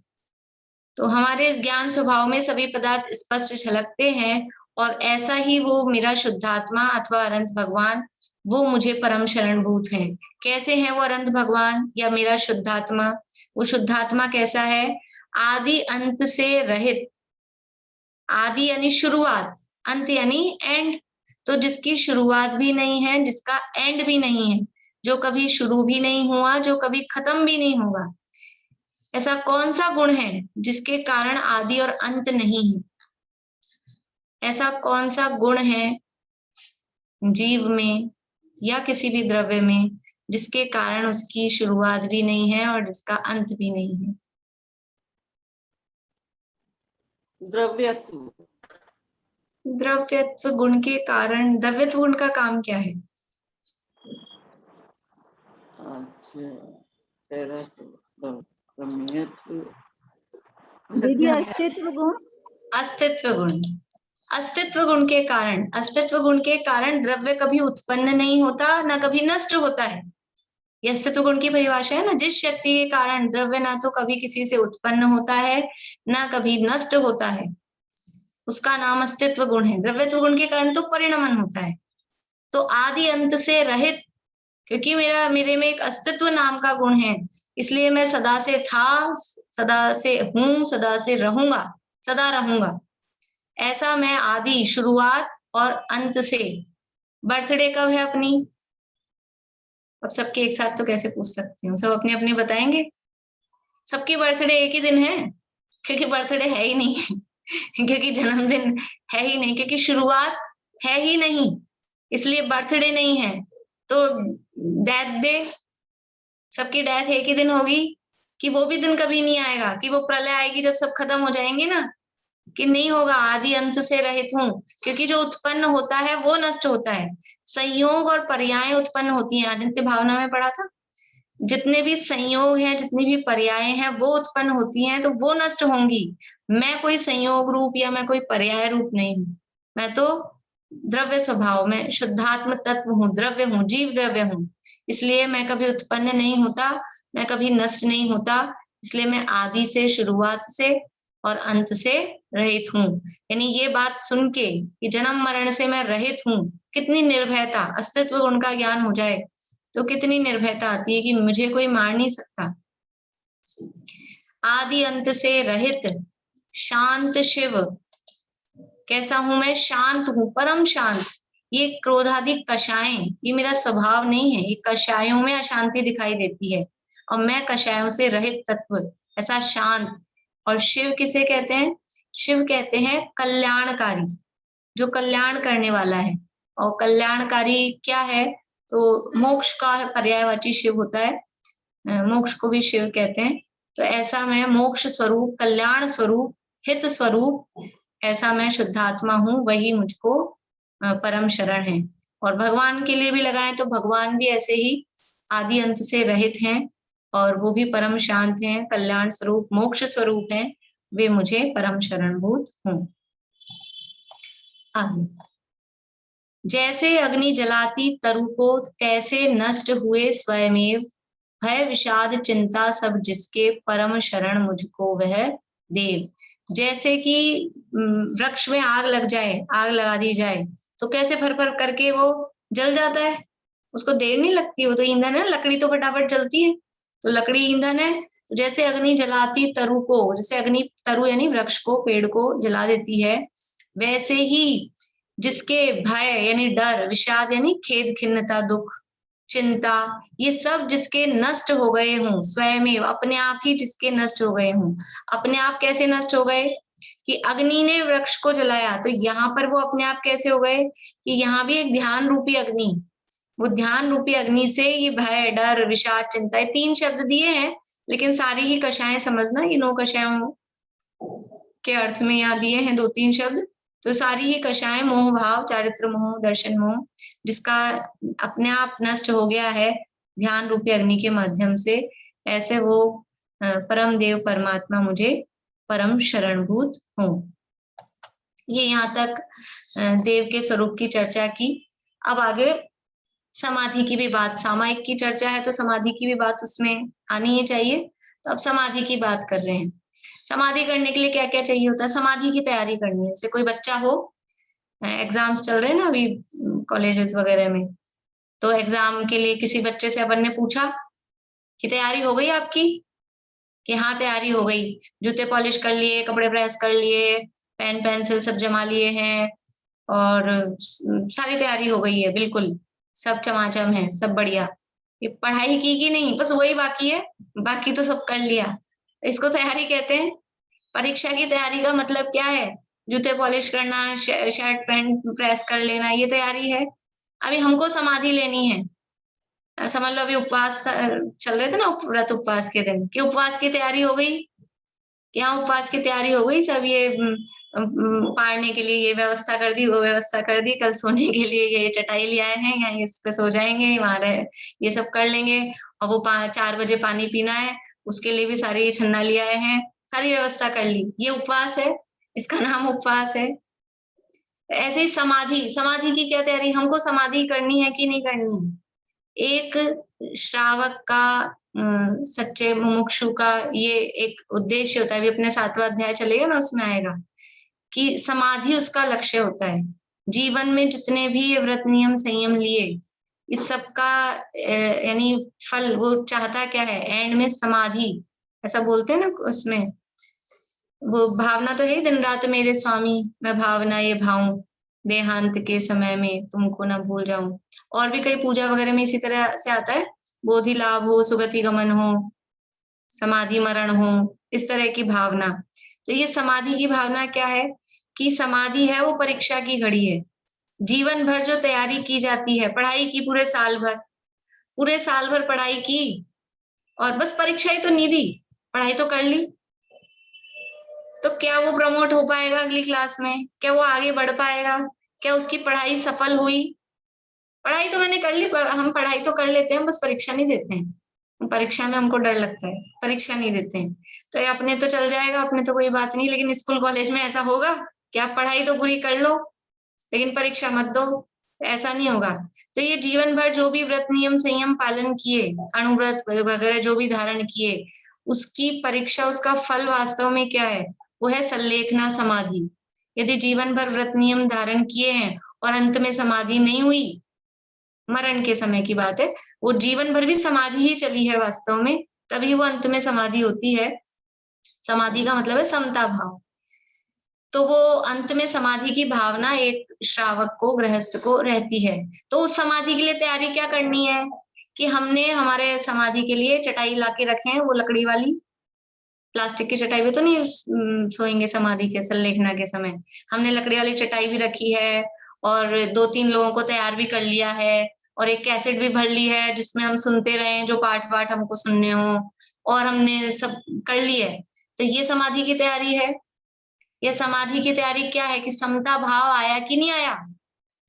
तो हमारे इस ज्ञान स्वभाव में सभी पदार्थ स्पष्ट झलकते हैं, और ऐसा ही वो मेरा शुद्धात्मा अथवा अनंत भगवान, वो मुझे परम शरणभूत हैं। कैसे हैं वो अनंत भगवान या मेरा शुद्धात्मा, वो शुद्धात्मा कैसा है, आदि अंत से रहित। आदि यानी शुरुआत, अंत यानी एंड, तो जिसकी शुरुआत भी नहीं है, जिसका एंड भी नहीं है, जो कभी शुरू भी नहीं हुआ, जो कभी खत्म भी नहीं होगा। ऐसा कौन सा गुण है जिसके कारण आदि और अंत नहीं है, ऐसा कौन सा गुण है जीव में या किसी भी द्रव्य में जिसके कारण उसकी शुरुआत भी नहीं है और जिसका अंत भी नहीं है। द्रव्यत्व। द्रव्यत्व गुण के कारण, द्रव्यत्व गुण का काम क्या है, दीदी अस्तित्व गुण। अस्तित्व गुण। अस्तित्व गुण के कारण, अस्तित्व गुण के कारण द्रव्य कभी उत्पन्न नहीं होता, ना कभी नष्ट होता है। ये अस्तित्व गुण की परिभाषा है ना, जिस शक्ति के कारण द्रव्य ना तो कभी किसी से उत्पन्न होता है, ना कभी नष्ट होता है, उसका नाम अस्तित्व गुण है। द्रव्यत्व गुण के कारण तो परिणमन होता है। तो आदि अंत से रहित, क्योंकि मेरे में एक अस्तित्व नाम का गुण है, इसलिए मैं सदा से था, सदा से हूं, सदा से रहूंगा, सदा रहूंगा। ऐसा मैं आदि, शुरुआत और अंत से। बर्थडे कब है अपनी, अब सबके एक साथ तो कैसे पूछ सकती हूँ, सब अपने अपने बताएंगे। सबकी बर्थडे एक ही दिन है, क्योंकि बर्थडे है ही नहीं क्योंकि जन्मदिन है ही नहीं, क्योंकि शुरुआत है ही नहीं, इसलिए बर्थडे नहीं है। तो डेथ डे, सबकी डेथ एक ही दिन होगी, कि वो भी दिन कभी नहीं आएगा, कि वो प्रलय आएगी जब सब खत्म हो जाएंगे ना, कि नहीं होगा, आदि अंत से रहित हूँ, क्योंकि जो उत्पन्न होता है वो नष्ट होता है। संयोग और पर्याय उत्पन्न होती हैं, आदित्य भावना में पढ़ा था। जितने भी संयोग हैं, जितनी भी पर्याय हैं, वो उत्पन्न होती हैं, तो वो नष्ट होंगी। मैं कोई संयोग रूप या मैं कोई पर्याय रूप नहीं हूँ, मैं तो द्रव्य स्वभाव में शुद्धात्म तत्व हूँ, द्रव्य हूँ, जीव द्रव्य हूँ। इसलिए मैं कभी उत्पन्न नहीं होता, मैं कभी नष्ट नहीं होता। इसलिए मैं आदि से, शुरुआत से और अंत से रहित हूँ। यानी ये बात सुन के कि जन्म मरण से मैं रहित हूँ, कितनी निर्भयता, अस्तित्व गुण का ज्ञान हो जाए तो कितनी निर्भयता आती है कि मुझे कोई मार नहीं सकता। आदि अंत से रहित शांत शिव, कैसा हूं मैं? शांत हूं, परम शांत। ये क्रोधादि कषायें, ये मेरा स्वभाव नहीं है। ये कषायों में अशांति दिखाई देती है और मैं कषायों से रहित तत्व, ऐसा शांत। और शिव किसे कहते हैं? शिव कहते हैं कल्याणकारी, जो कल्याण करने वाला है। और कल्याणकारी क्या है? तो मोक्ष का पर्यायवाची शिव होता है, मोक्ष को भी शिव कहते हैं। तो ऐसा मैं मोक्ष स्वरूप, कल्याण स्वरूप, हित स्वरूप, ऐसा मैं शुद्धात्मा हूँ, वही मुझको परम शरण है। और भगवान के लिए भी लगाएं तो भगवान भी ऐसे ही आदि अंत से रहित हैं और वो भी परम शांत हैं, कल्याण स्वरूप, मोक्ष स्वरूप हैं, वे मुझे परम शरणभूत हूँ। आगे, जैसे अग्नि जलाती तरु को, तैसे नष्ट हुए स्वयमेव, भय विषाद चिंता सब जिसके, परम शरण मुझको वह देव। जैसे कि वृक्ष में आग लग जाए, आग लगा दी जाए तो कैसे फर फर करके वो जल जाता है, उसको देर नहीं लगती, वो तो ईंधन है, लकड़ी तो फटाफट जलती है, तो लकड़ी ईंधन है। तो जैसे अग्नि जलाती तरु को, जैसे अग्नि तरु यानी वृक्ष को, पेड़ को जला देती है, वैसे ही जिसके भय यानी डर, विषाद यानी खेद, खिन्नता, दुख, चिंता, ये सब जिसके नष्ट हो गए हों, स्वयं अपने आप ही जिसके नष्ट हो गए हों। अपने आप कैसे नष्ट हो गए? कि अग्नि ने वृक्ष को जलाया, तो यहाँ पर वो अपने आप कैसे हो गए? कि यहाँ भी एक ध्यान रूपी अग्नि, वो ध्यान रूपी अग्नि से ये भय, डर, विषाद, चिंता, ये 3 शब्द दिए हैं, लेकिन सारी ही कषाएं समझना, ये 9 कषायों के अर्थ में यहाँ दिए हैं 2-3 शब्द। तो सारी ही कषाएं मोह भाव, चारित्र मोह, दर्शन मोह, जिसका अपने आप नष्ट हो गया है ध्यान रूपी अग्नि के माध्यम से, ऐसे वो परम देव परमात्मा मुझे परम शरणभूत हो। ये यहाँ तक देव के स्वरूप की चर्चा की। अब आगे समाधि की भी बात, सामायिक की चर्चा है तो समाधि की भी बात उसमें आनी ही चाहिए। तो अब समाधि की बात कर रहे हैं। समाधि करने के लिए क्या क्या चाहिए होता है? समाधि की तैयारी करनी है। जैसे कोई बच्चा हो, एग्जाम्स चल रहे हैं ना अभी कॉलेजेस वगैरह में, तो एग्जाम के लिए किसी बच्चे से अपन ने पूछा कि तैयारी हो गई आपकी? कि हाँ तैयारी हो गई, जूते पॉलिश कर लिए, कपड़े प्रेस कर लिए, पेन पेंसिल सब जमा लिए हैं और सारी तैयारी हो गई है, बिल्कुल सब चमाचम है, सब बढ़िया। ये पढ़ाई की कि नहीं, बस वही बाकी है, बाकी तो सब कर लिया। इसको तैयारी कहते हैं। परीक्षा की तैयारी का मतलब क्या है? जूते पॉलिश करना, शर्ट पैंट प्रेस कर लेना, ये तैयारी है। अभी हमको समाधि लेनी है। समझ लो अभी उपवास चल रहे थे ना, व्रत उपवास के दिन, कि उपवास की तैयारी हो गई, क्या उपवास की तैयारी हो गई सब, ये पाड़ने के लिए ये व्यवस्था कर दी, वो व्यवस्था कर दी, कल सोने के लिए ये चटाई ले आए हैं, यहाँ इस पे सो जाएंगे, वहां ये सब कर लेंगे, और वो 4 बजे पानी पीना है, उसके लिए भी सारी छन्ना ले आए हैं, सारी व्यवस्था कर ली। ये उपवास है, इसका नाम उपवास है। ऐसे ही समाधि, समाधि की क्या तैयारी, हमको समाधि करनी है कि नहीं करनी है? एक श्रावक का, सच्चे मुमुक्षु का ये एक उद्देश्य होता है, अभी अपने 7वां अध्याय चलेगा ना, उसमें आएगा कि समाधि उसका लक्ष्य होता है। जीवन में जितने भी ये व्रत नियम संयम लिए, इस सब का यानी फल वो चाहता क्या है? एंड में समाधि, ऐसा बोलते हैं ना उसमें, वो भावना तो है दिन रात मेरे स्वामी, मैं भावना ये भाऊं, देहांत के समय में तुमको ना भूल जाऊं। और भी कई पूजा वगैरह में इसी तरह से आता है, बोधि लाभ हो, सुगति गमन हो, समाधि मरण हो, इस तरह की भावना। तो ये समाधि की भावना क्या है? कि समाधि है वो परीक्षा की घड़ी है। जीवन भर जो तैयारी की जाती है, पढ़ाई की पूरे साल भर पढ़ाई की और बस परीक्षा ही तो नहीं दी, पढ़ाई तो कर ली, तो क्या वो प्रमोट हो पाएगा अगली क्लास में? क्या वो आगे बढ़ पाएगा? क्या उसकी पढ़ाई सफल हुई? पढ़ाई तो मैंने कर ली, हम पढ़ाई तो कर लेते हैं, बस परीक्षा नहीं देते हैं। परीक्षा में हमको डर लगता है, परीक्षा नहीं देते हैं। तो ये अपने तो चल जाएगा, अपने तो कोई बात नहीं, लेकिन स्कूल कॉलेज में ऐसा होगा कि आप पढ़ाई तो पूरी कर लो लेकिन परीक्षा मत दो, तो ऐसा नहीं होगा। तो ये जीवन भर जो भी व्रत नियम संयम पालन किए, अणुव्रत वगैरह जो भी धारण किए, उसकी परीक्षा, उसका फल वास्तव में क्या है? वो है सल्लेखना समाधि। यदि जीवन भर व्रत नियम धारण किए हैं और अंत में समाधि नहीं हुई, मरण के समय की बात है, वो जीवन भर भी समाधि ही चली है वास्तव में, तभी वो अंत में समाधि होती है। समाधि का मतलब है समता भाव। तो वो अंत में समाधि की भावना एक श्रावक को, गृहस्थ को रहती है। तो उस समाधि के लिए तैयारी क्या करनी है कि हमने हमारे समाधि के लिए चटाई लाके रखे हैं, वो लकड़ी वाली, प्लास्टिक की चटाई पे तो नहीं सोएंगे समाधि के सल्लेखना के समय। हमने लकड़ी वाली चटाई भी रखी है और 2-3 लोगों को तैयार भी कर लिया है और एक कैसेट भी भर ली है जिसमें हम सुनते रहे जो पाठ पाठ हमको सुनने हो, और हमने सब कर ली है। तो ये समाधि की तैयारी है। ये समाधि की तैयारी क्या है कि समता भाव आया कि नहीं आया?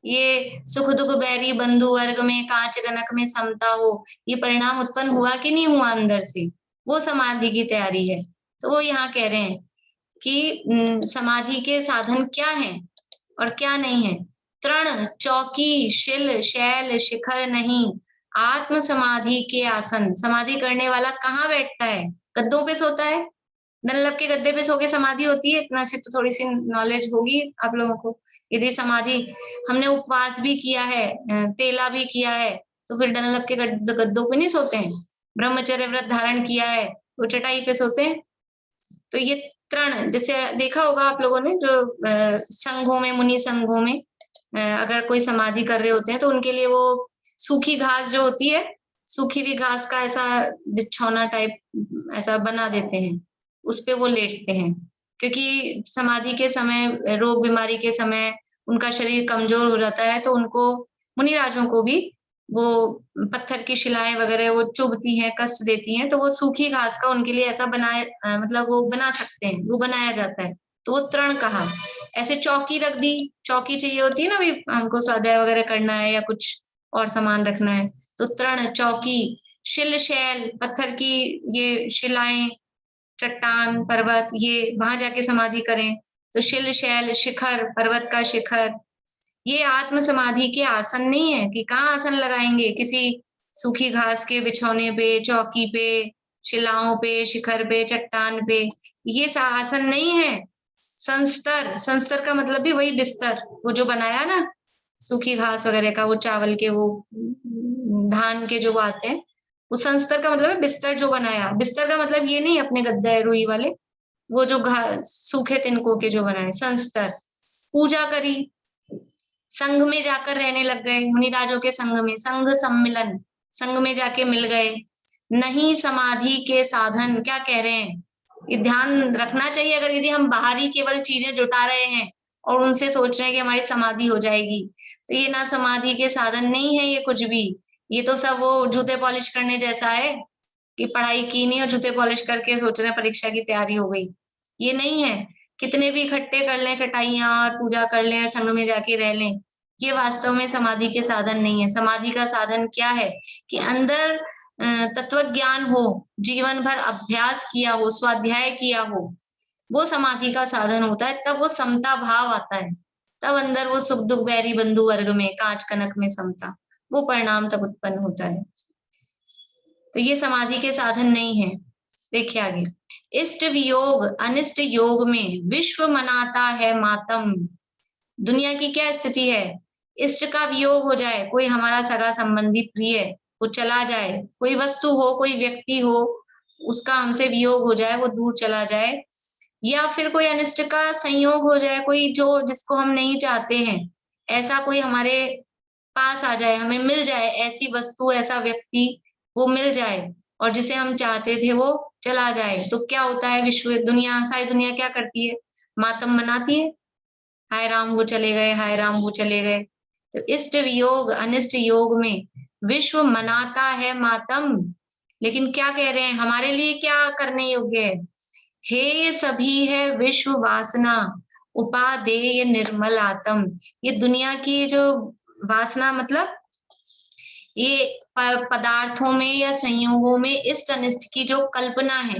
ये सुख दुख बैरी बंधु वर्ग में कांच गनक में समता हो, ये परिणाम उत्पन्न हुआ कि नहीं हुआ अंदर से? वो समाधि की तैयारी है। तो वो यहाँ कह रहे हैं कि समाधि के साधन क्या हैं और क्या नहीं है। तृण चौकी शिल शैल शिखर नहीं, आत्म समाधि के आसन। समाधि करने वाला कहाँ बैठता है? गद्दों पे सोता है। डनलप के गद्दे पे सो के समाधि होती है, इतना सी तो थोड़ी सी नॉलेज होगी आप लोगों को। यदि समाधि, हमने उपवास भी किया है, तेला भी किया है, तो फिर डनलप के गद्दों पे नहीं सोते हैं। ब्रह्मचर्य व्रत धारण किया है, वो चटाई पे सोते हैं। तो ये तृण, जैसे देखा होगा आप लोगों ने, जो संघों में, मुनि संघों में अगर कोई समाधि कर रहे होते हैं तो उनके लिए वो सूखी घास जो होती है, सूखी भी घास का ऐसा बिछौना टाइप ऐसा बना देते हैं, उस पे वो लेटते हैं। क्योंकि समाधि के समय, रोग बीमारी के समय उनका शरीर कमजोर हो जाता है, तो उनको, मुनिराजों को भी वो पत्थर की शिलाएं वगैरह वो चुभती हैं, कष्ट देती हैं, तो वो सूखी घास का उनके लिए ऐसा बनाए, मतलब वो बना सकते हैं, वो बनाया जाता है, तो वो तृण कहा। ऐसे चौकी रख दी, चौकी चाहिए होती है ना, अभी हमको स्वाध्याय वगैरह करना है या कुछ और सामान रखना है, तो तृण चौकी। शिल शैल, पत्थर की ये शिलाएं, चट्टान पर्वत, ये वहां जाके समाधि करें। तो शिल शैल शिखर, पर्वत का शिखर, ये आत्म समाधि के आसन नहीं है कि कहाँ आसन लगाएंगे, किसी सूखी घास के बिछौने पे, चौकी पे, शिलाओं पे, शिखर पे, चट्टान पे, ये आसन नहीं है। संस्तर, संस्तर का मतलब भी वही बिस्तर, वो जो बनाया ना सूखी घास वगैरह का, वो चावल के, वो धान के जो आते हैं, वो संस्तर का मतलब है बिस्तर जो बनाया। बिस्तर का मतलब ये नहीं अपने गद्दा रुई वाले, वो जो सूखे तिनकों के जो बनाए, संस्तर। पूजा करी, संघ में जाकर रहने लग गए, मुनिराजों के संघ में, संघ सम्मिलन, संघ में जाके मिल गए। नहीं समाधि के साधन, क्या कह रहे हैं? ये ध्यान रखना चाहिए। अगर यदि हम बाहरी केवल चीजें जुटा रहे हैं और उनसे सोच रहे हैं कि हमारी समाधि हो जाएगी, तो ये ना समाधि के साधन नहीं है ये कुछ भी। ये तो सब वो जूते पॉलिश करने जैसा है कि पढ़ाई की नहीं और जूते पॉलिश करके सोच रहे हैं परीक्षा की तैयारी हो गई। ये नहीं है। कितने भी इकट्ठे कर लें चटाइयां और पूजा कर लें और संघ में जाके रह लें, ये वास्तव में समाधि के साधन नहीं है। समाधि का साधन क्या है कि अंदर तत्व ज्ञान हो, जीवन भर अभ्यास किया हो, स्वाध्याय किया हो, वो समाधि का साधन होता है। तब वो समता भाव आता है, तब अंदर वो सुख दुख बैरी बंधु वर्ग में कांच कनक में समता, वो परिणाम तब उत्पन्न होता है। तो ये समाधि के साधन नहीं है। देखिए आगे, इष्ट वियोग अनिष्ट योग में विश्व मनाता है मातम। दुनिया की क्या स्थिति है? इष्ट का वियोग हो जाए, कोई हमारा सगा संबंधी प्रिय वो चला जाए, कोई वस्तु हो, कोई व्यक्ति हो, उसका हमसे वियोग हो जाए, वो दूर चला जाए, या फिर कोई अनिष्ट का संयोग हो जाए, कोई जो जिसको हम नहीं चाहते हैं, ऐसा कोई हमारे पास आ जाए, हमें मिल जाए, ऐसी वस्तु, ऐसा व्यक्ति वो मिल जाए और जिसे हम चाहते थे वो चला जाए, तो क्या होता है? विश्व, दुनिया, सारी दुनिया क्या करती है? मातम मनाती है। हाय राम वो चले गए, हाय राम वो चले गए। तो इष्ट वियोग अनिष्ट योग में विश्व मनाता है मातम। लेकिन क्या कह रहे हैं? हमारे लिए क्या करने योग्य है हे ये सभी है विश्व वासना उपादेय निर्मल आत्म। ये दुनिया की जो वासना मतलब ये पदार्थों में या संयोगों में इष्ट अनिष्ट की जो कल्पना है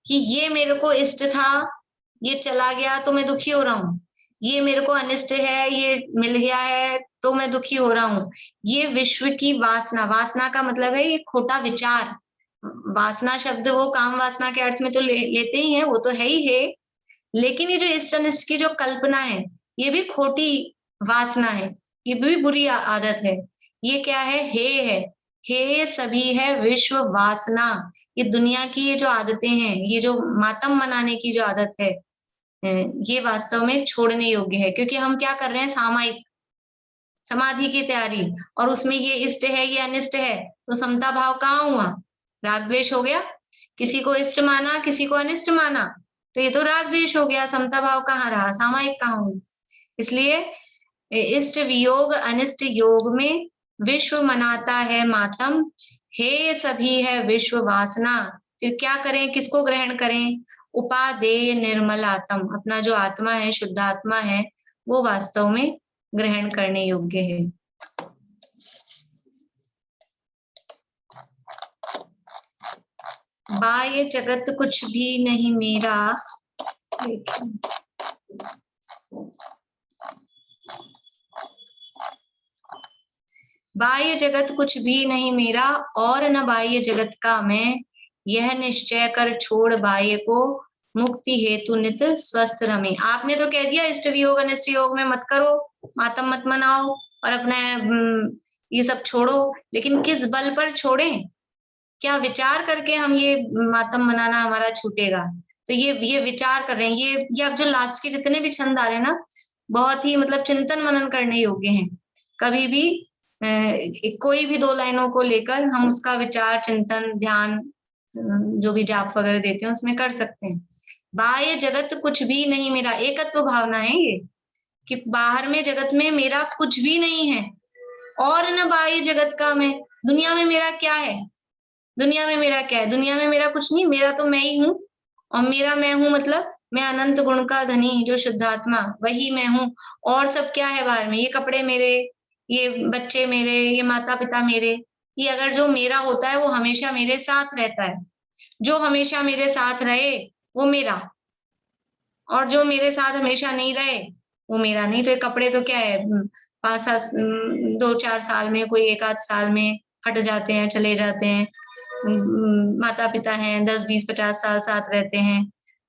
कि ये मेरे को इष्ट था, ये चला गया तो मैं दुखी हो रहा हूँ, ये मेरे को अनिष्ट है, ये मिल गया है तो मैं दुखी हो रहा हूँ। ये विश्व की वासना, वासना का मतलब है ये खोटा विचार। वासना शब्द वो काम वासना के अर्थ में तो लेते ही हैं, वो तो है ही है, लेकिन ये जो इष्ट अनिष्ट की जो कल्पना है ये भी खोटी वासना है, ये भी बुरी आदत है। ये क्या है? हे सभी है विश्व वासना। ये दुनिया की ये जो आदतें हैं, ये जो मातम मनाने की जो आदत है, ये वास्तव में छोड़ने योग्य है। क्योंकि हम क्या कर रहे हैं? सामायिक समाधि की तैयारी, और उसमें ये इष्ट है ये अनिष्ट है, तो समता भाव कहाँ हुआ? राग द्वेष हो गया। किसी को इष्ट माना, किसी को अनिष्ट माना, तो ये तो राग द्वेष हो गया। समता भाव कहाँ रहा? सामायिक कहाँ हुई? इसलिए इष्ट वियोग अनिष्ट योग में विश्व मनाता है मातम। हे सभी है विश्व वासना। फिर क्या करें? किसको ग्रहण करें? उपादेय निर्मल आत्म। अपना जो आत्मा है, शुद्ध आत्मा है, वो वास्तव में ग्रहण करने योग्य है। बाह्य जगत कुछ भी नहीं मेरा, बाह्य जगत कुछ भी नहीं मेरा और न बाह्य जगत का मैं, यह निश्चय कर छोड़ बाह्य को मुक्ति हेतु नित स्वस्थ रमे। आपने तो कह दिया इष्ट वियोग अनिष्ट योग में मत करो, मातम मत मनाओ और अपने ये सब छोड़ो, लेकिन किस बल पर छोड़ें? क्या विचार करके हम ये मातम मनाना हमारा छूटेगा? तो ये विचार कर रहे हैं। ये अब जो लास्ट के जितने भी छंद आ रहे हैं ना, बहुत ही मतलब चिंतन मनन करने योग्य हैं। कभी भी कोई भी दो लाइनों को लेकर हम उसका विचार, चिंतन, ध्यान, जो भी जाप वगैरह देते हैं उसमें कर सकते हैं। बाह्य जगत कुछ भी नहीं मेरा, एकत्व भावना है ये, कि बाहर में जगत में मेरा कुछ भी नहीं है और न बाह्य जगत का मैं। दुनिया में मेरा क्या है? दुनिया में मेरा क्या है? दुनिया में मेरा कुछ नहीं, मेरा तो मैं ही हूँ। और मेरा मैं हूँ मतलब मैं अनंत गुण का धनी जो शुद्धात्मा, वही मैं हूँ। और सब क्या है बाहर में? ये कपड़े मेरे, ये बच्चे मेरे, ये माता पिता मेरे। ये अगर जो मेरा होता है वो हमेशा मेरे साथ रहता है। जो हमेशा मेरे साथ रहे वो मेरा, और जो मेरे साथ हमेशा नहीं रहे वो मेरा नहीं। तो ये कपड़े तो क्या है? 5-7 2-4 साल में, कोई 1-8 साल में फट जाते हैं, चले जाते हैं। माता पिता हैं 10-20-50 साल साथ रहते हैं।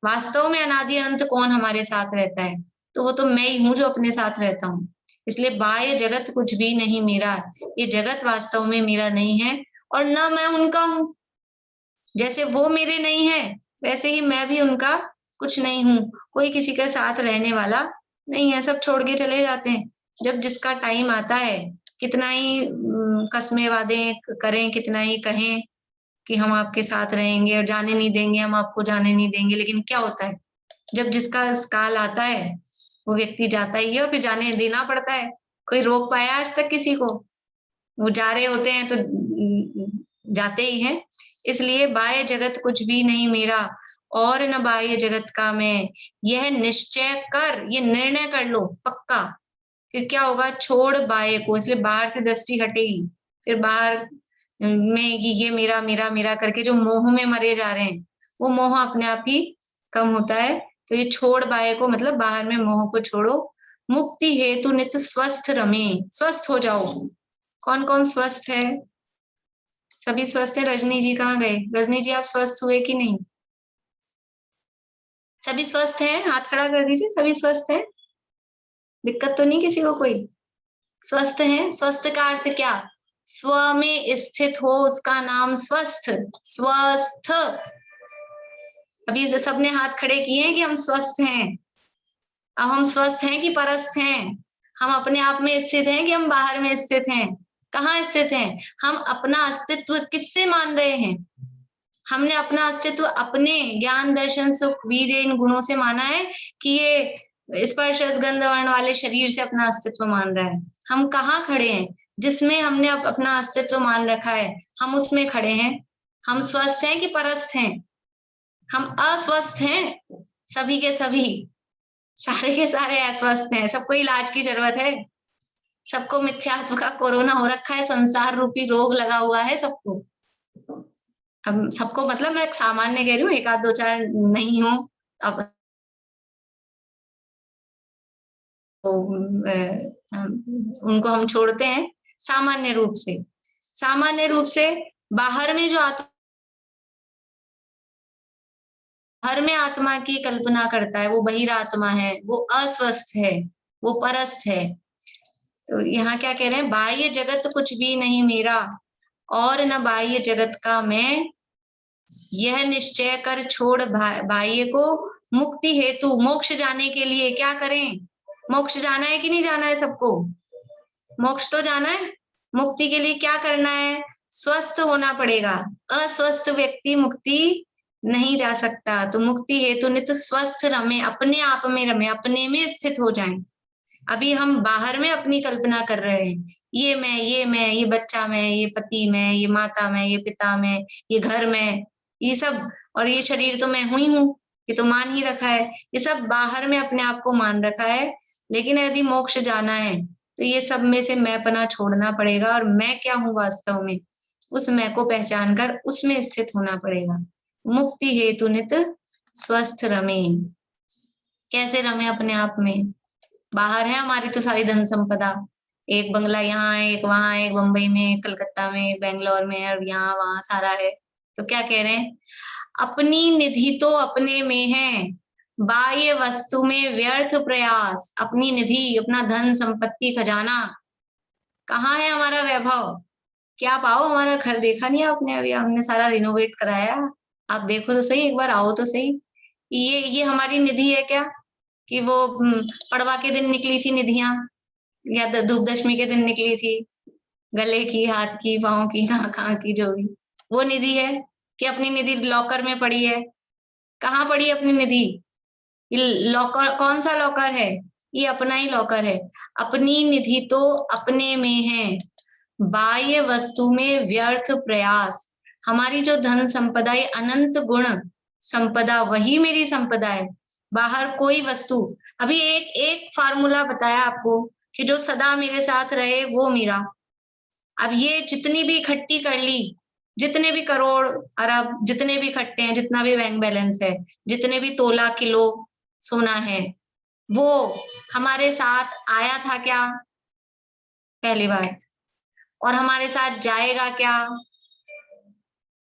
वास्तव में अनादि अनंत कौन हमारे साथ रहता है? तो वो तो मैं ही हूँ जो अपने साथ रहता हूँ। इसलिए बाह्य जगत कुछ भी नहीं मेरा, ये जगत वास्तव में मेरा नहीं है और न मैं उनका हूँ। जैसे वो मेरे नहीं है वैसे ही मैं भी उनका कुछ नहीं हूँ। कोई किसी के साथ रहने वाला नहीं है, सब छोड़ के चले जाते हैं। जब जिसका टाइम आता है, कितना ही कस्में वादे करें, कितना ही कहें कि हम आपके साथ रहेंगे और जाने नहीं देंगे, हम आपको जाने नहीं देंगे, लेकिन क्या होता है? जब जिसका काल आता है वो व्यक्ति जाता ही है और फिर जाने देना पड़ता है। कोई रोक पाया आज तक किसी को? वो जा रहे होते हैं तो जाते ही हैं। इसलिए बाह्य जगत कुछ भी नहीं मेरा और न बाह्य जगत का मैं, यह निश्चय कर, ये निर्णय कर लो पक्का। फिर क्या होगा? छोड़ बाह्य को। इसलिए बाहर से दृष्टि हटेगी, फिर बाहर में ये मेरा मेरा मेरा करके जो मोह में मरे जा रहे हैं, वो मोह अपने आप ही कम होता है। तो ये छोड़ बाह्य को मतलब बाहर में मोह को छोड़ो। मुक्ति हेतु नित स्वस्थ रमे, स्वस्थ हो जाओ। कौन कौन स्वस्थ है? सभी स्वस्थ है? रजनी जी कहाँ गए? रजनी जी आप स्वस्थ हुए कि नहीं? सभी स्वस्थ हैं? हाथ खड़ा कर दीजिए। सभी स्वस्थ हैं? दिक्कत तो नहीं किसी को? कोई स्वस्थ है? स्वस्थ का अर्थ क्या? स्व में स्थित हो उसका नाम स्वस्थ। स्वस्थ। अभी सबने हाथ खड़े किए हैं कि हम स्वस्थ हैं। अब हम स्वस्थ हैं कि परस्थ हैं? हम अपने आप में स्थित हैं कि हम बाहर में स्थित हैं? कहाँ स्थित हैं? हम अपना अस्तित्व किससे मान रहे हैं? हमने अपना अस्तित्व अपने ज्ञान दर्शन सुख वीर इन गुणों से माना है कि ये स्पर्श गंध वर्ण वाले शरीर से अपना अस्तित्व मान रहा है। हम कहाँ खड़े हैं? जिसमें हमने अपना अस्तित्व मान रखा है हम उसमें खड़े हैं। हम स्वस्थ हैं कि परस्थ हैं? हम अस्वस्थ हैं, सभी के सभी, सारे के सारे अस्वस्थ हैं, सबको इलाज की जरूरत है, सबको मिथ्यात्व का कोरोना हो रखा है, संसार रूपी रोग लगा हुआ है सबको। अब सबको मतलब मैं सामान्य कह रही हूँ, एक आध दो चार नहीं हो, अब तो उनको हम छोड़ते हैं। सामान्य रूप से बाहर में जो बाहर में आत्मा की कल्पना करता है वो बहिरात्मा है, वो अस्वस्थ है, वो परस्थ है। तो यहाँ क्या कह रहे हैं, बाह्य जगत कुछ भी नहीं मेरा और न बाह्य जगत का मैं, यह निश्चय कर छोड़ बाह्य को, मुक्ति हेतु मोक्ष जाने के लिए क्या करें? मोक्ष जाना है कि नहीं जाना है सबको? मोक्ष तो जाना है। मुक्ति के लिए क्या करना है? स्वस्थ होना पड़ेगा। अस्वस्थ व्यक्ति मुक्ति नहीं जा सकता। तो मुक्ति हेतु नित्य स्वस्थ रमे, अपने आप में रमे, अपने में स्थित हो जाएं। अभी हम बाहर में अपनी कल्पना कर रहे हैं, ये मैं, ये बच्चा मैं, ये पति मैं, ये माता मैं, ये पिता मैं, ये घर में, ये सब, और ये शरीर तो मैं हुई हूँ, ये तो मान ही रखा है। ये सब बाहर में अपने आप को मान रखा है। लेकिन यदि मोक्ष जाना है तो ये सब में से मैंपना छोड़ना पड़ेगा, और मैं क्या हूँ वास्तव में, उस मैं को पहचान कर उसमें स्थित होना पड़ेगा। मुक्ति हेतु नित स्वस्थ रमे। कैसे रमे अपने आप में? बाहर है हमारी तो सारी धन संपदा, एक बंगला यहाँ है, एक वहां है, एक बम्बई में, एक कलकत्ता में, एक बेंगलोर में, और यहाँ वहां सारा है। तो क्या कह रहे हैं, अपनी निधि तो अपने में है, बाह्य वस्तु में व्यर्थ प्रयास। अपनी निधि, अपना धन संपत्ति खजाना कहाँ है? हमारा वैभव। क्या आप आओ, हमारा घर देखा नहीं आपने? अभी हमने सारा रिनोवेट कराया, आप देखो तो सही, एक बार आओ तो सही। ये हमारी निधि है क्या? कि वो पड़वा के दिन निकली थी निधियां, या धूप दशमी के दिन निकली थी, गले की, हाथ की, पाँव की, कहाँ की, जो भी वो निधि है? कि अपनी निधि लॉकर में पड़ी है? कहाँ पड़ी अपनी निधि? ये लॉकर कौन सा लॉकर है? ये अपना ही लॉकर है। अपनी निधि तो अपने में है, बाह्य वस्तु में व्यर्थ प्रयास। हमारी जो धन संपदा है, अनंत गुण संपदा, वही मेरी संपदा है। बाहर कोई वस्तु, अभी एक फार्मूला बताया आपको कि जो सदा मेरे साथ रहे वो मेरा। अब ये जितनी भी इकट्ठी कर ली, जितने भी करोड़ अरब जितने भी इकट्ठे हैं, जितना भी बैंक बैलेंस है, जितने भी तोला किलो सोना है, वो हमारे साथ आया था क्या? पहली बात। और हमारे साथ जाएगा क्या?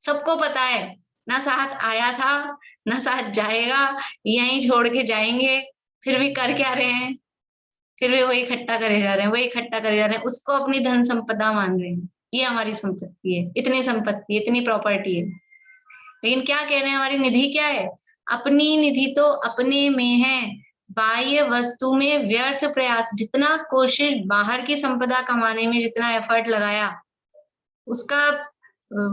सबको पता है, ना साथ आया था ना साथ जाएगा, यहीं छोड़ के जाएंगे। फिर भी कर क्या रहे हैं? फिर भी वही इकट्ठा करे जा रहे हैं, वही इकट्ठा करे जा रहे हैं, उसको अपनी धन संपदा मान रहे हैं। ये हमारी संपत्ति है, इतनी संपत्ति, इतनी प्रॉपर्टी है। लेकिन क्या कह रहे हैं, हमारी निधि क्या है? अपनी निधि तो अपने में है, बाह्य वस्तु में व्यर्थ प्रयास। जितना कोशिश बाहर की संपदा कमाने में, जितना एफर्ट लगाया, उसका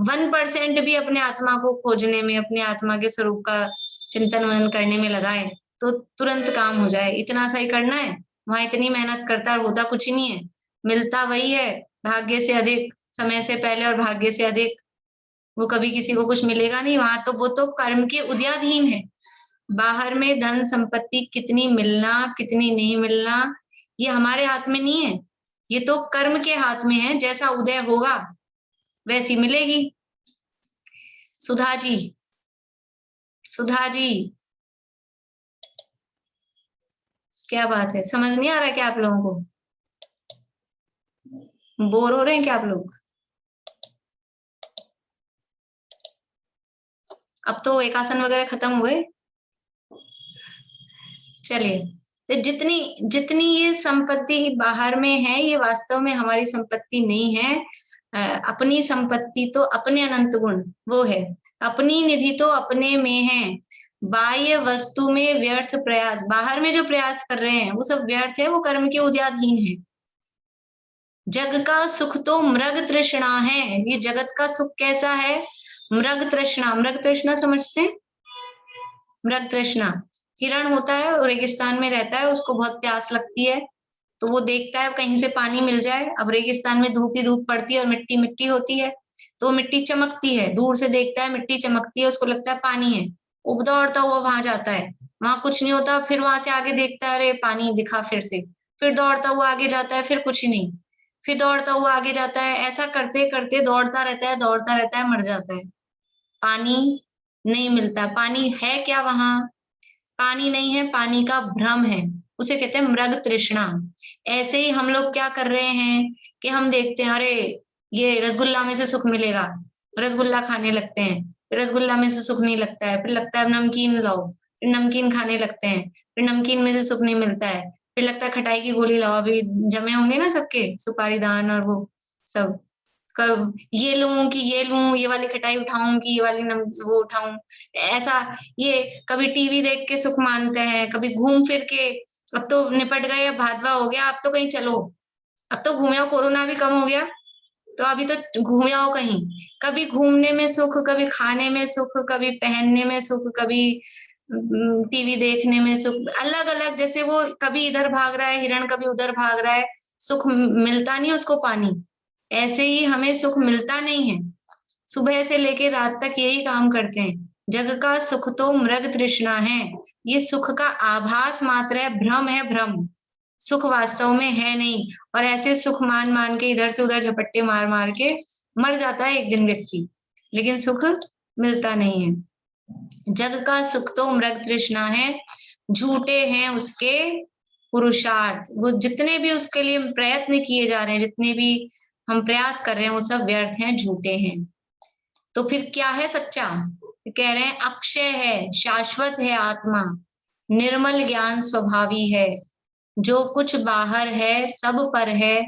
1% भी अपने आत्मा को खोजने में, अपने आत्मा के स्वरूप का चिंतन मनन करने में लगाए तो तुरंत काम हो जाए। इतना सही करना है, वहां इतनी मेहनत करता और होता कुछ नहीं है, मिलता वही है, भाग्य से अधिक, समय से पहले और भाग्य से अधिक। वो कभी किसी को कुछ मिलेगा नहीं वहां, तो वो तो कर्म के उदयाधीन है। बाहर में धन संपत्ति कितनी मिलना, कितनी नहीं मिलना, ये हमारे हाथ में नहीं है, ये तो कर्म के हाथ में है। जैसा उदय होगा वैसी मिलेगी। सुधा जी, सुधा जी, क्या बात है, समझ नहीं आ रहा क्या आप लोगों को? बोर हो रहे हैं क्या आप लोग? अब तो एकासन वगैरह खत्म हुए। चलिए, तो जितनी जितनी ये संपत्ति बाहर में है, ये वास्तव में हमारी संपत्ति नहीं है। अपनी संपत्ति तो अपने अनंत गुण वो है, अपनी निधि तो अपने में है, बाह्य वस्तु में व्यर्थ प्रयास। बाहर में जो प्रयास कर रहे हैं वो सब व्यर्थ है, वो कर्म के उदयाधीन है। जग का सुख तो मृग तृष्णा है। ये जगत का सुख कैसा है? मृग तृष्णा। मृग तृष्णा समझते हैं? मृग तृष्णा, हिरण होता है, रेगिस्तान में रहता है, उसको बहुत प्यास लगती है, तो वो देखता है कहीं से पानी मिल जाए। अब रेगिस्तान में धूप ही धूप पड़ती है और मिट्टी मिट्टी होती है, तो मिट्टी चमकती है, दूर से देखता है मिट्टी चमकती है, उसको लगता है पानी है, वो दौड़ता हुआ वहां जाता है, वहां कुछ नहीं होता, फिर वहां से आगे देखता है अरे पानी दिखा, फिर दौड़ता हुआ आगे जाता है, फिर कुछ ही नहीं, फिर दौड़ता हुआ आगे जाता है, ऐसा करते करते दौड़ता रहता है, मर जाता है। पानी नहीं मिलता। पानी है क्या वहां? पानी नहीं है, पानी का भ्रम है, उसे कहते हैं मृग तृष्णा। ऐसे ही हम लोग क्या कर रहे हैं कि हम देखते हैं अरे ये रसगुल्ला में से सुख मिलेगा, रसगुल्ला खाने लगते हैं, फिर रसगुल्ला में से सुख नहीं लगता है, फिर लगता है नमकीन लाओ, फिर नमकीन खाने लगते हैं, फिर नमकीन में से सुख नहीं मिलता है, फिर लगता है खटाई की गोली लाओ, अभी जमे होंगे ना सबके सुपारी दान और वो सब, कब ये लूं कि ये लूं, ये वाली खटाई उठाऊं कि ये वाली वो उठाऊं, ऐसा। ये कभी टीवी देख के सुख मानते हैं, कभी घूम फिर के, अब तो निपट गए, अब भादवा हो गया, अब तो कहीं चलो, अब तो घूमे आओ, कोरोना भी कम हो गया, तो अभी तो घूमे आओ कहीं। कभी घूमने में सुख, कभी खाने में सुख, कभी पहनने में सुख, कभी टीवी देखने में सुख, अलग अलग, जैसे वो कभी इधर भाग रहा है हिरण, कभी उधर भाग रहा है, सुख मिलता नहीं उसको पानी। ऐसे ही हमें सुख मिलता नहीं है, सुबह से लेके रात तक यही काम करते हैं। जग का सुख तो मृग तृष्णा है, ये सुख का आभास मात्र है, भ्रम है, भ्रम। सुख वास्तव में है नहीं, और ऐसे सुख मान मान के इधर से उधर झपट्टे मार मार के मर जाता है एक दिन व्यक्ति, लेकिन सुख मिलता नहीं है। जग का सुख तो मृग तृष्णा है, झूठे हैं उसके पुरुषार्थ। वो जितने भी उसके लिए प्रयत्न किए जा रहे हैं, जितने भी हम प्रयास कर रहे हैं, वो सब व्यर्थ हैं, झूठे हैं। तो फिर क्या है सच्चा? कह रहे हैं अक्षय है, शाश्वत है आत्मा, निर्मल ज्ञान स्वभावी है, जो कुछ बाहर है सब पर है,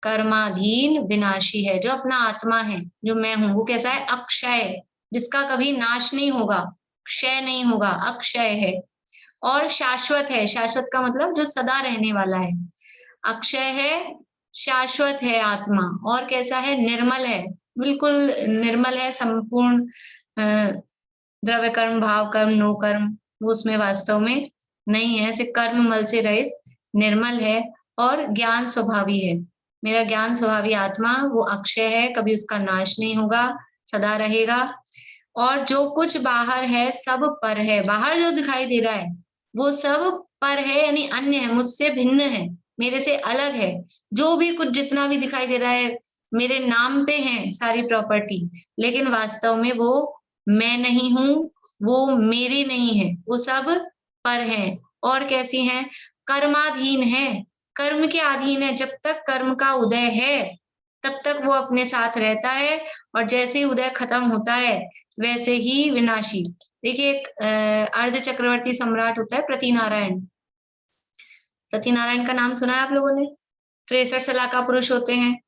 कर्माधीन विनाशी है। जो अपना आत्मा है, जो मैं हूं, वो कैसा है? अक्षय, जिसका कभी नाश नहीं होगा, क्षय नहीं होगा, अक्षय है। और शाश्वत है, शाश्वत का मतलब जो सदा रहने वाला है। अक्षय है, शाश्वत है आत्मा, और कैसा है? निर्मल है, बिल्कुल निर्मल है, संपूर्ण द्रव्य कर्म, भाव कर्म, नो कर्म वो उसमें वास्तव में नहीं है, ऐसे कर्म मल से रहित निर्मल है, और ज्ञान स्वभावी है। मेरा ज्ञान स्वभावी आत्मा वो अक्षय है, कभी उसका नाश नहीं होगा, सदा रहेगा। और जो कुछ बाहर है सब पर है, बाहर जो दिखाई दे रहा है वो सब पर है, यानी अन्य है, मुझसे भिन्न है, मेरे से अलग है। जो भी कुछ जितना भी दिखाई दे रहा है, मेरे नाम पे है सारी प्रॉपर्टी, लेकिन वास्तव में वो मैं नहीं हूं, वो मेरी नहीं है, वो सब पर है। और कैसी हैं? कर्माधीन है, कर्म के अधीन है। जब तक कर्म का उदय है तब तक वो अपने साथ रहता है, और जैसे ही उदय खत्म होता है वैसे ही विनाशी। देखिए एक अर्ध चक्रवर्ती सम्राट होता है प्रतिनारायण। प्रतिनारायण का नाम सुना है आप लोगों ने? 63 सलाका पुरुष होते हैं,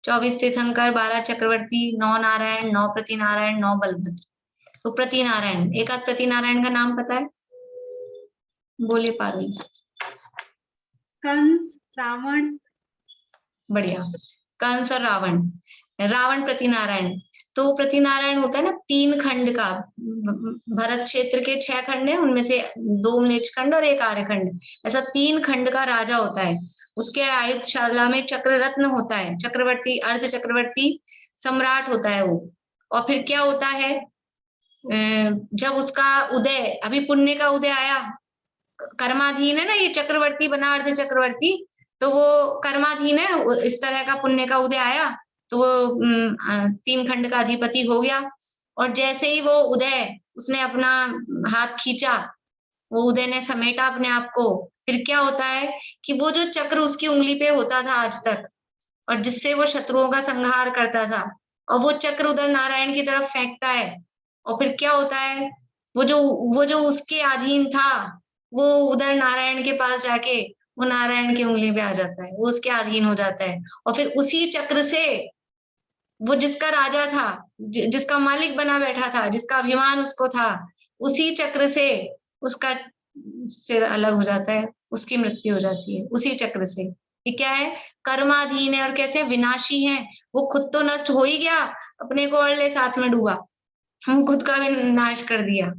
24 तीर्थंकर, 12 चक्रवर्ती, 9 नारायण, 9 प्रतिनारायण, 9 बलभद्र। तो प्रतिनारायण, एक आध प्रतिनारायण का नाम पता है? बोले पारुल। कंस, रावण। बढ़िया, कंस और रावण। रावण प्रतिनारायण। तो प्रतिनारायण होता है ना 3 खंड का, भरत क्षेत्र के 6 खंड है, उनमें से 2 म्लेच्छ खंड और 1 आर्यखंड, ऐसा 3 खंड का राजा होता है। उसके आयुधशाला में चक्र रत्न होता है, चक्रवर्ती, अर्ध चक्रवर्ती सम्राट होता है वो। और फिर क्या होता है, जब उसका उदय, अभी पुण्य का उदय आया, कर्माधीन है ना, ये चक्रवर्ती बना अर्ध चक्रवर्ती, तो वो कर्माधीन है, इस तरह का पुण्य का उदय आया तो वो 3 खंड का अधिपति हो गया। और जैसे ही वो उदय, उसने अपना हाथ खींचा, वो उदय ने समेटा अपने आप को, फिर क्या होता है कि वो जो चक्र उसकी उंगली पे होता था आज तक, और जिससे वो शत्रुओं का संहार करता था, और वो चक्र उधर नारायण की तरफ फेंकता है, और फिर क्या होता है, वो जो उसके अधीन था, वो उधर नारायण के पास जाके वो नारायण की उंगली पे आ जाता है, वो उसके अधीन हो जाता है। और फिर उसी चक्र से वो जिसका राजा था, जिसका मालिक बना बैठा था, जिसका अभिमान उसको था, उसी चक्र से उसका सिर अलग हो जाता है, उसकी मृत्यु हो जाती है उसी चक्र से। ये क्या है? कर्माधीन है। और कैसे? विनाशी है। वो खुद तो नष्ट हो ही गया, अपने को और ले साथ में डूबा, हम खुद का भी नाश कर दिया।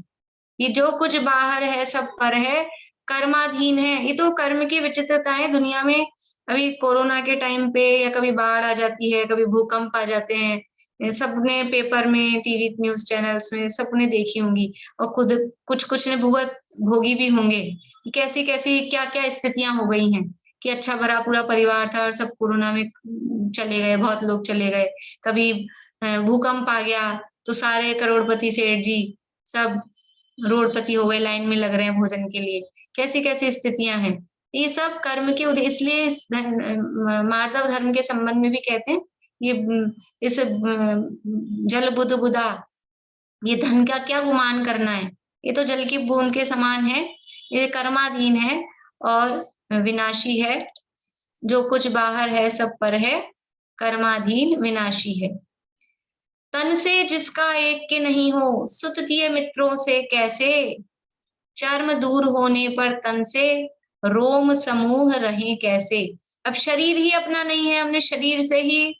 ये जो कुछ बाहर है सब पर है, कर्माधीन है। ये तो कर्म की विचित्रताएं दुनिया में। अभी कोरोना के टाइम पे या कभी बाढ़ आ जाती है, कभी भूकंप आ जाते हैं, सबने पेपर में, टीवी न्यूज चैनल्स में सबने देखी होंगी, और खुद कुछ कुछ ने भोगी भी होंगे। कैसी कैसी क्या क्या स्थितियां हो गई हैं कि अच्छा भरा पूरा परिवार था और सब कोरोना में चले गए, बहुत लोग चले गए। कभी भूकंप आ गया तो सारे करोड़पति सेठ जी सब रोडपति हो गए, लाइन में लग रहे हैं भोजन के लिए। कैसी कैसी स्थितियां हैं। ये सब कर्म के इसलिए इस मार्दव धर्म के संबंध में भी कहते हैं ये इस जल बुध बुधा, ये धन का क्या गुमान करना है, ये तो जल की बूंद के समान है, ये कर्माधीन है और विनाशी है। जो कुछ बाहर है सब पर है, कर्माधीन विनाशी है। तन से जिसका एक के नहीं हो, सुततीय मित्रों से कैसे, चर्म दूर होने पर तन से रोम समूह रहे कैसे। अब शरीर ही अपना नहीं है, हमने शरीर से ही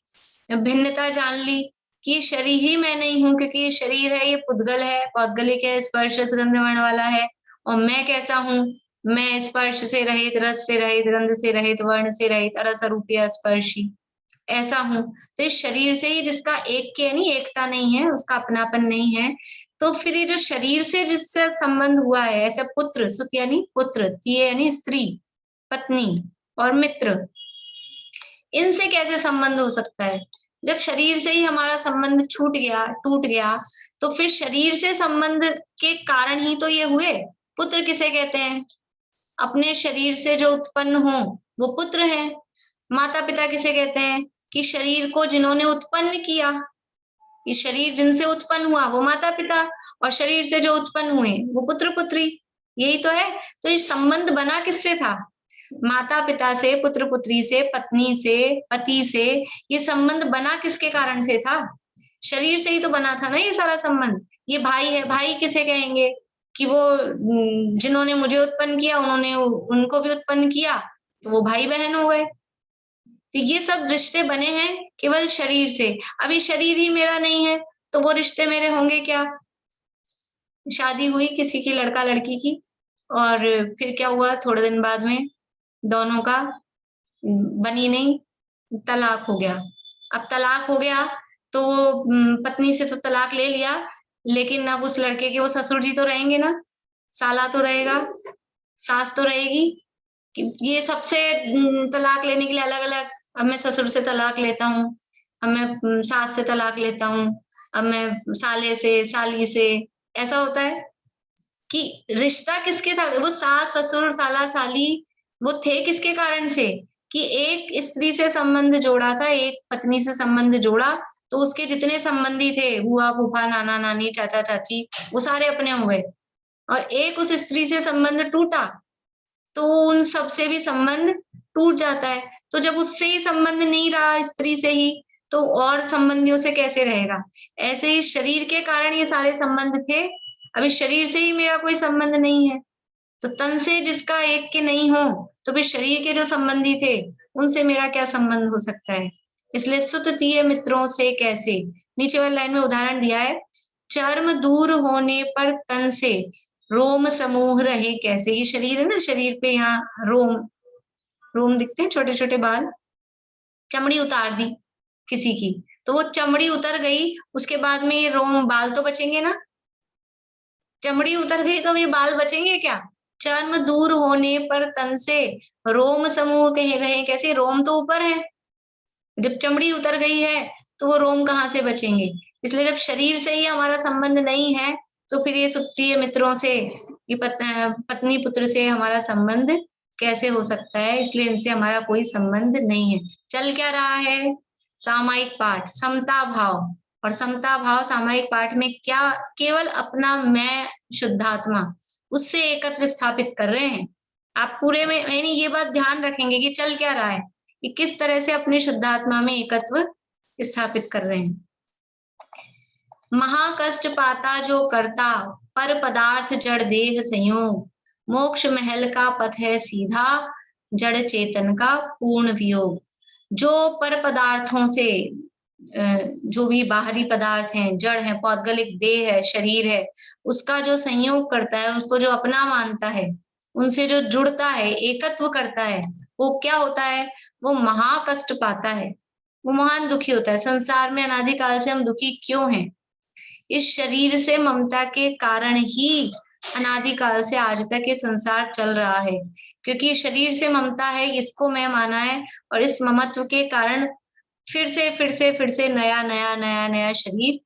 भिन्नता जान ली कि शरीर ही मैं नहीं हूं, क्योंकि ये शरीर है, ये पुद्गल है, पौद्गलिक है, स्पर्श गंध वर्ण वाला है। और मैं कैसा हूं, मैं स्पर्श से रहित, रस से रहित, गंध से रहित, वर्ण से रहित, रस रूपी स्पर्शी ऐसा हूं। तो इस शरीर से ही जिसका एक के यानी एकता नहीं है, उसका अपनापन नहीं है, तो फिर ये जो शरीर से जिससे संबंध हुआ है, ऐसा पुत्र, सुत यानी पुत्र, तीय यानी स्त्री, पत्नी और मित्र, इनसे कैसे संबंध हो सकता है। जब शरीर से ही हमारा संबंध छूट गया, टूट गया, तो फिर शरीर से संबंध के कारण ही तो ये हुए। पुत्र किसे कहते हैं, अपने शरीर से जो उत्पन्न हो वो पुत्र है। माता पिता किसे कहते हैं, कि शरीर को जिन्होंने उत्पन्न किया, ये शरीर जिनसे उत्पन्न हुआ वो माता पिता, और शरीर से जो उत्पन्न हुए वो पुत्र पुत्री, यही तो है। तो ये संबंध बना किससे था, माता पिता से, पुत्र पुत्री से, पत्नी से, पति से। ये संबंध बना किसके कारण से था, शरीर से ही तो बना था ना ये सारा संबंध। ये भाई है, भाई किसे कहेंगे, कि वो जिन्होंने मुझे उत्पन्न किया उन्होंने उनको भी उत्पन्न किया, तो वो भाई बहन हो गए। तो ये सब रिश्ते बने हैं केवल शरीर से। अभी शरीर ही मेरा नहीं है तो वो रिश्ते मेरे होंगे क्या। शादी हुई किसी की, लड़का लड़की की, और फिर क्या हुआ, थोड़े दिन बाद में दोनों का बनी नहीं, तलाक हो गया। अब तलाक हो गया तो पत्नी से तो तलाक ले लिया, लेकिन अब उस लड़के के वो ससुर जी तो रहेंगे ना, साला तो रहेगा, सास तो रहेगी। ये सबसे तलाक लेने के लिए अलग अलग, अब मैं ससुर से तलाक लेता हूँ, अब मैं सास से तलाक लेता हूँ, अब मैं साले से, साली से, ऐसा होता है कि रिश्ता किसके था, वो सास ससुर साला साली वो थे किसके कारण से, कि एक स्त्री से संबंध जोड़ा था, एक पत्नी से संबंध जोड़ा, तो उसके जितने संबंधी थे, बुआ फूफा नाना नानी चाचा चाची, वो सारे अपने हो गए। और एक उस स्त्री से संबंध टूटा तो उन सब से भी संबंध टूट जाता है। तो जब उससे ही संबंध नहीं रहा, स्त्री से ही, तो और संबंधियों से कैसे रहेगा। ऐसे ही शरीर के कारण ये सारे संबंध थे, अभी शरीर से ही मेरा कोई संबंध नहीं है। तो तन से जिसका एक के नहीं हो, तो फिर शरीर के जो संबंधी थे उनसे मेरा क्या संबंध हो सकता है। इसलिए सुततीय मित्रों से कैसे, नीचे वाली लाइन में उदाहरण दिया है, चर्म दूर होने पर तन से रोम समूह रहे कैसे। ये शरीर है ना, शरीर पे यहाँ रोम रोम दिखते हैं, छोटे छोटे बाल, चमड़ी उतार दी किसी की, तो वो चमड़ी उतर गई, उसके बाद में ये रोम बाल तो बचेंगे ना, चमड़ी उतर गई तो ये बाल बचेंगे क्या। चर्म दूर होने पर तन से रोम समूह कह रहे कैसे, रोम तो ऊपर है, जब चमड़ी उतर गई है तो वो रोम कहाँ से बचेंगे। इसलिए जब शरीर से ही हमारा संबंध नहीं है तो फिर ये सुततीय मित्रों से, ये पत्नी पुत्र से हमारा संबंध कैसे हो सकता है। इसलिए इनसे हमारा कोई संबंध नहीं है। चल क्या रहा है, सामायिक पाठ, समता भाव, और समता भाव सामायिक पाठ में क्या, केवल अपना मैं शुद्धात्मा, उससे एकत्व स्थापित कर रहे हैं। आप पूरे में यानी ये बात ध्यान रखेंगे कि चल क्या रहा है, कि किस तरह से अपने शुद्धात्मा में एकत्व स्थापित कर रहे हैं। महाकष्ट पाता जो करता, पर पदार्थ जड़ देह संयोग, मोक्ष महल का पथ है सीधा, जड़ चेतन का पूर्ण वियोग। जो पर पदार्थों से, जो भी बाहरी पदार्थ हैं, जड़ है, पौद्गलिक देह है, शरीर है, उसका जो संयोग करता है, उसको जो अपना मानता है, उनसे जो जुड़ता है, एकत्व करता है, वो क्या होता है, वो महाकष्ट पाता है। वो महान दुखी होता है। संसार में अनादिकाल से हम दुखी क्यों हैं? इस शरीर से ममता के कारण ही अनादिकाल से आज तक ये संसार चल रहा है, क्योंकि शरीर से ममता है, इसको मैं माना है, और इस ममत्व के कारण फिर से नया शरीर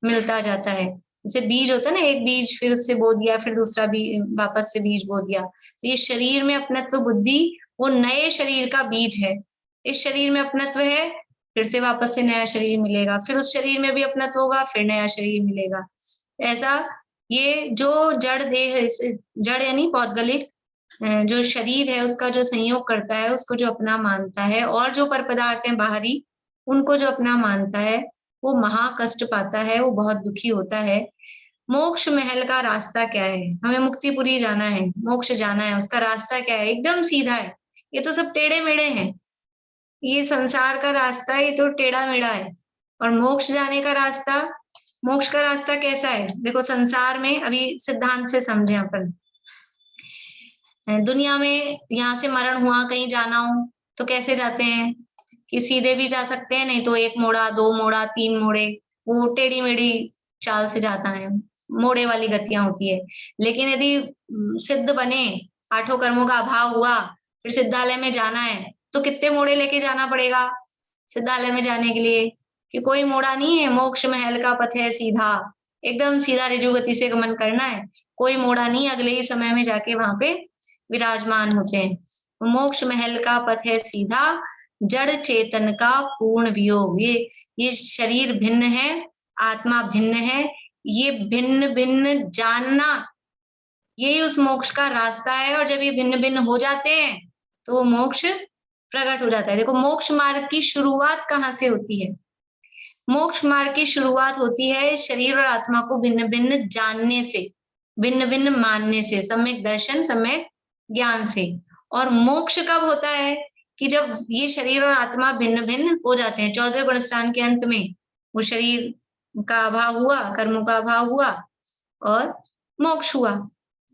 मिलता जाता है। जैसे बीज होता है ना, एक बीज फिर उससे बो दिया, फिर दूसरा बीज वापस से बीज बो दिया। तो ये शरीर में अपनत्व बुद्धि वो नए शरीर का बीज है। इस शरीर में अपनत्व है, फिर से वापस से नया शरीर मिलेगा, फिर उस शरीर में भी अपनत्व होगा, फिर नया शरीर मिलेगा। ऐसा ये जो जड़ देह, जड़ यानी पौद्गलिक जो शरीर है, उसका जो संयोग करता है, उसको जो अपना मानता है, और जो पर पदार्थ है बाहरी, उनको जो अपना मानता है, वो महा कष्ट पाता है, वो बहुत दुखी होता है। मोक्ष महल का रास्ता क्या है? हमें मुक्तिपुरी जाना है, मोक्ष जाना है, उसका रास्ता क्या है? एकदम सीधा है। ये तो सब टेढ़े मेढ़े हैं, ये संसार का रास्ता ये तो टेढ़ा मेढ़ा है। और मोक्ष जाने का रास्ता, मोक्ष का रास्ता कैसा है? देखो, संसार में अभी सिद्धांत से समझे अपन, दुनिया में यहाँ से मरण हुआ, कहीं जाना हो तो कैसे जाते हैं? कि सीधे भी जा सकते हैं, नहीं तो एक मोड़ा, दो मोड़ा, तीन मोड़े, वो टेढ़ी मेढ़ी चाल से जाता है, मोड़े वाली गतियां होती है। लेकिन यदि सिद्ध बने, आठों कर्मों का अभाव हुआ, फिर सिद्धालय में जाना है, तो कितने मोड़े लेके जाना पड़ेगा सिद्धालय में जाने के लिए? कि कोई मोड़ा नहीं है, मोक्ष महल का पथ है सीधा, एकदम सीधा ऋजु गति से गमन करना है, कोई मोड़ा नहीं, अगले ही समय में जाके वहां पे विराजमान होते हैं। मोक्ष महल का पथ है सीधा, जड़ चेतन का पूर्ण वियोग। ये शरीर भिन्न है, आत्मा भिन्न है, ये भिन्न भिन्न जानना, यही उस मोक्ष का रास्ता है। और जब ये भिन्न भिन्न हो जाते हैं तो वो मोक्ष प्रकट हो जाता है। देखो, मोक्ष मार्ग की शुरुआत कहाँ से होती है? मोक्ष मार्ग की शुरुआत होती है शरीर और आत्मा को भिन्न भिन्न जानने से, भिन्न भिन्न मानने से, सम्यक दर्शन, सम्यक ज्ञान से। और मोक्ष कब होता है? कि जब ये शरीर और आत्मा भिन्न भिन्न हो जाते हैं। 14वें गुणस्थान के अंत में वो शरीर का अभाव हुआ, कर्मों का अभाव हुआ और मोक्ष हुआ।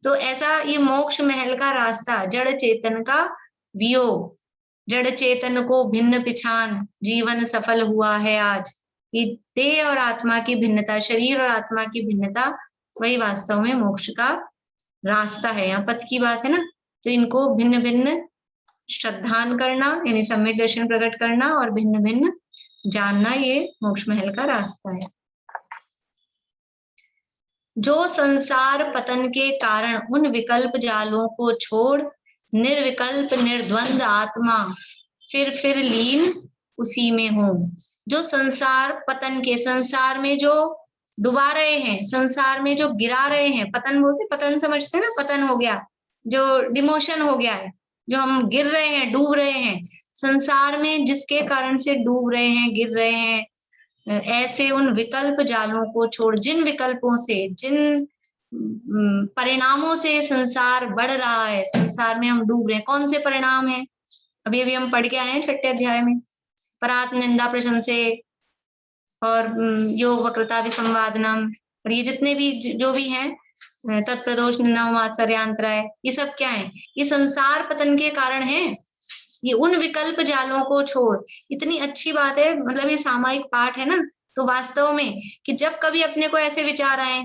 तो ऐसा ये मोक्ष महल का रास्ता, जड़ चेतन का वियोग, जड़ चेतन को भिन्न पिछान जीवन सफल हुआ है आज। ये देह और आत्मा की भिन्नता, शरीर और आत्मा की भिन्नता, वही वास्तव में मोक्ष का रास्ता है। यहाँ पथ की बात है ना, तो इनको भिन्न भिन्न श्रद्धान करना यानी सम्यक दर्शन प्रकट करना और भिन्न भिन्न जानना, ये मोक्ष महल का रास्ता है। जो संसार पतन के कारण उन विकल्प जालों को छोड़ निर्विकल्प निर्द्वंद आत्मा फिर लीन उसी में हो। जो संसार पतन के, संसार में जो डुबा रहे हैं, संसार में जो गिरा रहे हैं, पतन बोलते, पतन समझते हैं ना, पतन हो गया, जो डिमोशन हो गया है, जो हम गिर रहे हैं, डूब रहे हैं, संसार में जिसके कारण से डूब रहे हैं, गिर रहे हैं, ऐसे उन विकल्प जालों को छोड़, जिन विकल्पों से, जिन परिणामों से संसार बढ़ रहा है, संसार में हम डूब रहे हैं। कौन से परिणाम है? अभी अभी हम पढ़ के आए हैं 6ठे अध्याय में, परात्म निंदा प्रशंसे और योग वक्रता विसंवादनम, और ये जितने भी जो भी हैं, तत्प्रदोष निन्नम आश्चर्यांतराय, ये सब क्या है? ये संसार पतन के कारण है। ये उन विकल्प जालों को छोड़, इतनी अच्छी बात है, मतलब ये सामायिक पाठ है ना, तो वास्तव में कि जब कभी अपने को ऐसे विचार आए,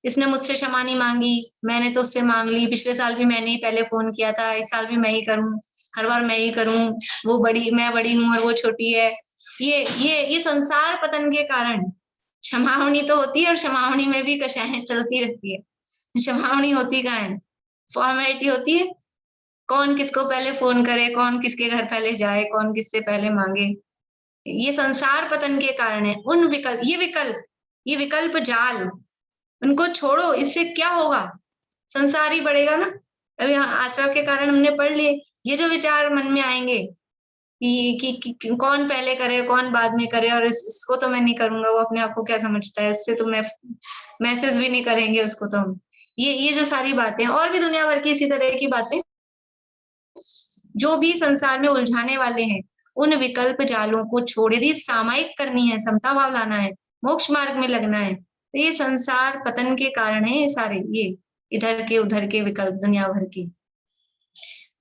इसने मुझसे क्षमा नहीं मांगी, मैंने तो उससे मांग ली, पिछले साल भी मैंने ही पहले फोन किया था, इस साल भी मैं ही करूं, हर बार मैं ही करूं, वो बड़ी, मैं बड़ी हूं और वो छोटी है, ये संसार पतन के कारण। क्षमावणी तो होती है और क्षमावणी में भी कषायें चलती रहती है। क्षमावणी होती कहाँ है? फॉर्मेलिटी होती है, कौन किसको पहले फोन करे, कौन किसके घर पहले जाए, कौन किससे पहले मांगे। ये संसार पतन के कारण है। उन ये विकल्प जाल, उनको छोड़ो। इससे क्या होगा? संसार ही बढ़ेगा ना। अभी आश्रम के कारण हमने पढ़ लिए, ये जो विचार मन में आएंगे कि कौन पहले करे, कौन बाद में करे, और इसको तो मैं नहीं करूंगा, वो अपने आप को क्या समझता है, इससे तो मैं मैसेज भी नहीं करेंगे उसको तो हम, ये जो सारी बातें, और भी दुनिया भर की इसी तरह की बातें जो भी संसार में उलझाने वाले हैं, उन विकल्प जालों को छोड़, यदि सामायिक करनी है, समता भाव लाना है, मोक्ष मार्ग में लगना है, तो ये संसार पतन के कारण है। ये सारे ये इधर के उधर के विकल्प दुनिया भर के,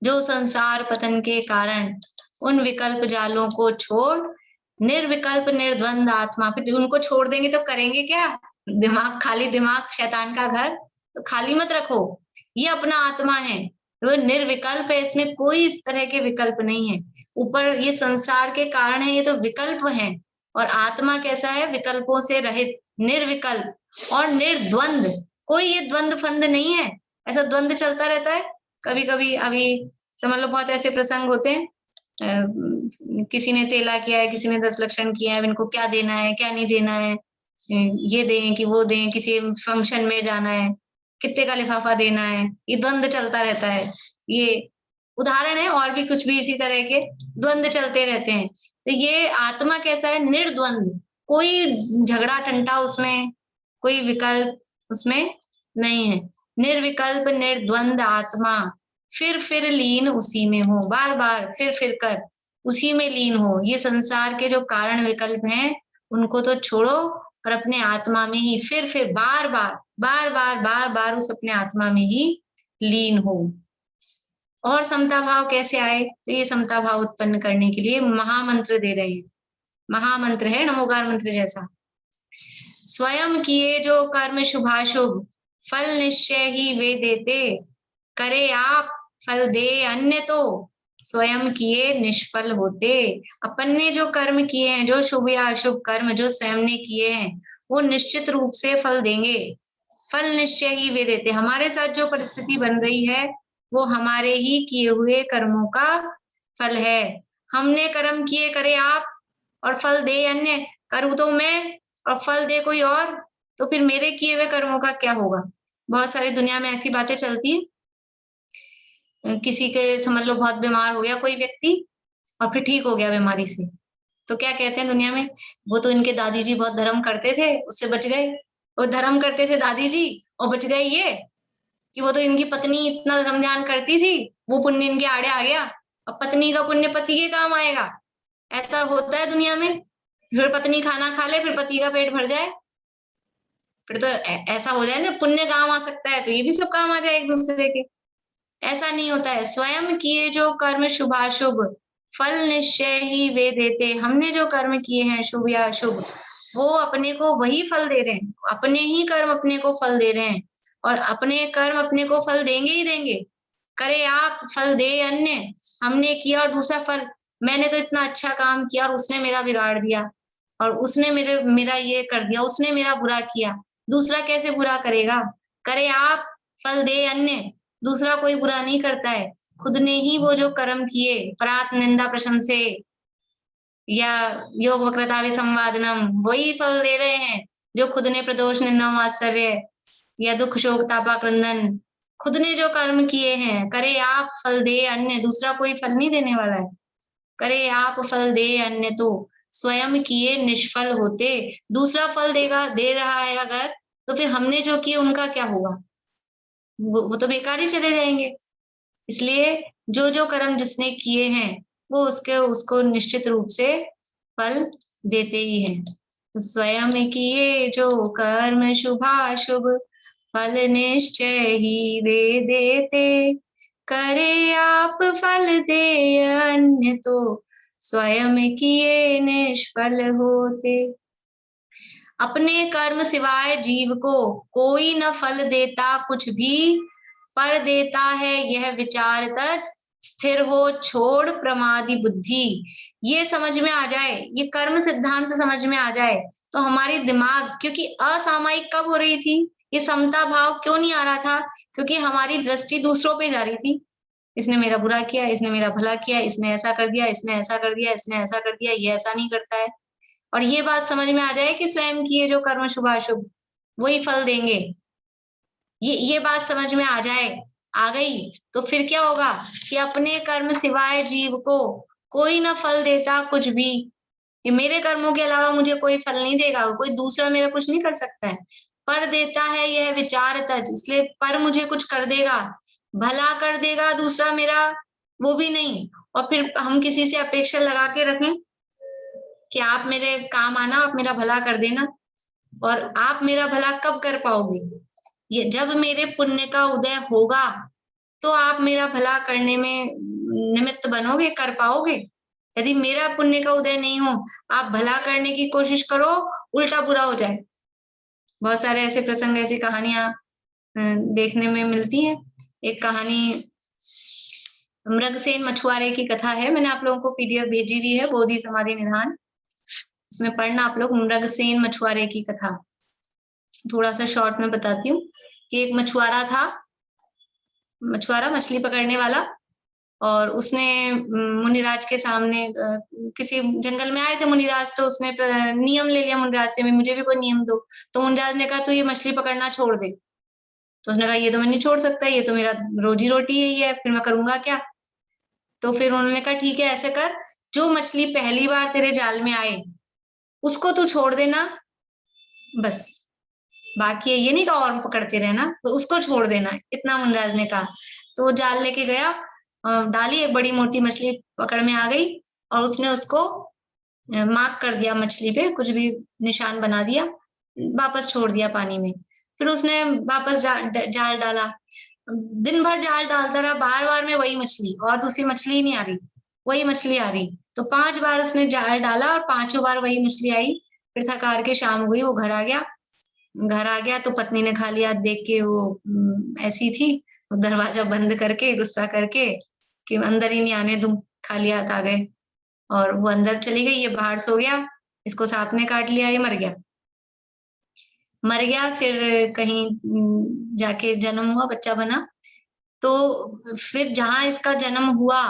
जो संसार पतन के कारण उन विकल्प जालों को छोड़ निर्विकल्प निर्द्वंद आत्मा। फिर उनको छोड़ देंगे तो करेंगे क्या? दिमाग खाली, दिमाग शैतान का घर, तो खाली मत रखो। ये अपना आत्मा है, वो निर्विकल्प है, इसमें कोई इस तरह के विकल्प नहीं है। ऊपर ये संसार के कारण है, ये तो विकल्प है, और आत्मा कैसा है? विकल्पों से रहित, निर्विकल्प और निर्द्वंद। कोई ये द्वंद फंद नहीं है, ऐसा द्वंद चलता रहता है। कभी कभी अभी समझ लो बहुत ऐसे प्रसंग होते हैं, किसी ने तेला किया है, किसी ने 10 लक्षण किया है, इनको क्या देना है क्या नहीं देना है, ये दें कि वो दें, किसी फंक्शन में जाना है, कितने का लिफाफा देना है, ये द्वंद चलता रहता है। ये उदाहरण है, और भी कुछ भी इसी तरह के द्वंद चलते रहते हैं। तो ये आत्मा कैसा है? निर्द्वंद, कोई झगड़ा टंटा उसमें, कोई विकल्प उसमें नहीं है। निर्विकल्प निर्द्वंद आत्मा, फिर लीन उसी में हो, बार बार फिर कर उसी में लीन हो। ये संसार के जो कारण विकल्प हैं उनको तो छोड़ो, और अपने आत्मा में ही फिर बार बार उस अपने आत्मा में ही लीन हो। और समता भाव कैसे आए? तो ये समता भाव उत्पन्न करने के लिए महामंत्र दे रहे हैं। महामंत्र है नमोकार मंत्र जैसा। स्वयं किए जो कर्म शुभाशुभ, फल निश्चय ही वे देते, करे आप फल दे अन्य तो, स्वयं किए निष्फल होते। अपन ने जो कर्म किए हैं, जो शुभ या अशुभ कर्म जो स्वयं ने किए हैं, वो निश्चित रूप से फल देंगे। फल निश्चय ही वे देते। हमारे साथ जो परिस्थिति बन रही है वो हमारे ही किए हुए कर्मों का फल है। हमने कर्म किए, करे आप, और फल दे अन्य। करूँ तो मैं और फल दे कोई और, तो फिर मेरे किए हुए कर्मों का क्या होगा? बहुत सारी दुनिया में ऐसी बातें चलती है। किसी के समझ लो बहुत बीमार हो गया कोई व्यक्ति, और फिर ठीक हो गया बीमारी से, तो क्या कहते हैं दुनिया में? वो तो इनके दादी जी बहुत धर्म करते थे, उससे बच गए। वो धर्म करते थे दादी जी, और बच गए ये, कि वो तो इनकी पत्नी इतना धर्म ध्यान करती थी, वो पुण्य इनके आड़े आ गया। अब पत्नी का पुण्य पति के काम आएगा, ऐसा होता है दुनिया में। फिर पत्नी खाना खा ले, फिर पति का पेट भर जाए, फिर तो ऐसा हो जाए ना, पुण्य काम आ सकता है तो ये भी सब काम आ जाए एक दूसरे के। ऐसा नहीं होता है। स्वयं किए जो कर्म शुभाशुभ, फल निश्चय ही वे देते। हमने जो कर्म किए हैं शुभ या अशुभ, वो अपने को वही फल दे रहे हैं। अपने ही कर्म अपने को फल दे रहे हैं, और अपने कर्म अपने को फल देंगे ही देंगे। करे आप फल दे अन्य। हमने किया और दूसरा फल, मैंने तो इतना अच्छा काम किया और उसने मेरा बिगाड़ दिया, और उसने मेरा ये कर दिया, उसने मेरा बुरा किया, दूसरा कैसे बुरा करेगा? करे आप फल दे अन्य। दूसरा कोई बुरा नहीं करता है, खुद ने ही वो जो कर्म किए, परात निंदा प्रशंसे या योग वक्रता विसंवादनम, वही फल दे रहे हैं जो खुद ने प्रदोष निंदा आश्चर्य या दुख शोक तापा क्रंदन, खुद ने जो कर्म किए हैं। करे आप फल दे अन्य, दूसरा कोई फल नहीं देने वाला है। करे आप फल दे अन्य तो, स्वयं किए निष्फल होते। दूसरा फल देगा, दे रहा है अगर, तो फिर हमने जो किए उनका क्या होगा? वो तो बेकार ही चले जाएंगे। इसलिए जो जो कर्म जिसने किए हैं वो उसको निश्चित रूप से फल देते ही हैं। तो स्वयं किए जो कर्म शुभाशुभ, फल निश्चय ही वे देते, करे आप फल दे अन्य तो, स्वयं किए निष्फल होते। अपने कर्म सिवाय जीव को कोई न फल देता कुछ भी, पर देता है यह विचार तज, स्थिर हो छोड़ प्रमादी बुद्धि। ये समझ में आ जाए, ये कर्म सिद्धांत समझ में आ जाए, तो हमारी दिमाग, क्योंकि असामायिक कब हो रही थी, ये समता भाव क्यों नहीं आ रहा था? क्योंकि हमारी दृष्टि दूसरों पे जा रही थी। इसने मेरा बुरा किया, इसने मेरा भला किया, इसने ऐसा कर दिया, इसने ऐसा कर दिया, इसने ऐसा कर दिया, ये ऐसा नहीं करता है। और ये बात समझ में आ जाए कि स्वयं किए जो कर्म शुभाशुभ वही फल देंगे, ये बात समझ में आ जाए, आ गई, तो फिर क्या होगा कि अपने कर्म सिवाय जीव को कोई न फल देता कुछ भी, कि मेरे कर्मों के अलावा मुझे कोई फल नहीं देगा, कोई दूसरा मेरा कुछ नहीं कर सकता है। पर देता है यह विचार तज, इसलिए पर मुझे कुछ कर देगा, भला कर देगा दूसरा मेरा, वो भी नहीं। और फिर हम किसी से अपेक्षा लगा के रखें कि आप मेरे काम आना, आप मेरा भला कर देना, और आप मेरा भला कब कर पाओगे? ये जब मेरे पुण्य का उदय होगा तो आप मेरा भला करने में निमित्त बनोगे, कर पाओगे। यदि मेरा पुण्य का उदय नहीं हो, आप भला करने की कोशिश करो, उल्टा बुरा हो जाए। बहुत सारे ऐसे प्रसंग, ऐसी कहानियां देखने में मिलती हैं। एक कहानी मृगसेन मछुआरे की कथा है, मैंने आप लोगों को पीडीएफ भेजी हुई है, बोधि समाधि निधान, इसमें पढ़ना आप लोग मृगसेन मछुआरे की कथा। थोड़ा सा शॉर्ट में बताती हूँ कि एक मछुआरा था, मछुआरा मछली पकड़ने वाला, और उसने मुनिराज के सामने किसी जंगल में आए थे मुनिराज, तो उसने नियम ले लिया मुनिराज से, मुझे भी कोई नियम दो। तो मुनिराज ने कहा तू ये मछली पकड़ना छोड़ दे। तो उसने कहा ये तो मैं नहीं छोड़ सकता, ये तो मेरा रोजी रोटी यही है, फिर मैं करूंगा क्या। तो फिर उन्होंने कहा ठीक है ऐसे कर, जो मछली पहली बार तेरे जाल में आए उसको तू छोड़ देना बस, बाकी ये नहीं कहा और पकड़ते रहना, तो उसको छोड़ देना, इतना मुनिराज ने कहा। तो वो जाल लेके गया, डाली, एक बड़ी मोटी मछली पकड़ में आ गई, और उसने उसको मार्क कर दिया मछली पे, कुछ भी निशान बना दिया, वापस छोड़ दिया पानी में। फिर उसने वापस जाल डाला, दिन भर जाल डालता रहा, बार बार में वही मछली, और दूसरी मछली ही नहीं आ रही, वही मछली आ रही। तो 5 बार उसने जाल डाला और 5 बार वही मछली आई। फिर थक हार के शाम हो गई, वो घर आ गया। घर आ गया तो पत्नी ने खा लिया, देख के वो ऐसी थी, वो दरवाजा बंद करके गुस्सा करके कि अंदर ही नहीं आने दूं, खाली हाथ आ गए, और वो अंदर चली गई, ये बाहर सो गया, इसको सांप ने काट लिया, ये मर गया। मर गया, फिर कहीं जाके जन्म हुआ, बच्चा बना। तो फिर जहां इसका जन्म हुआ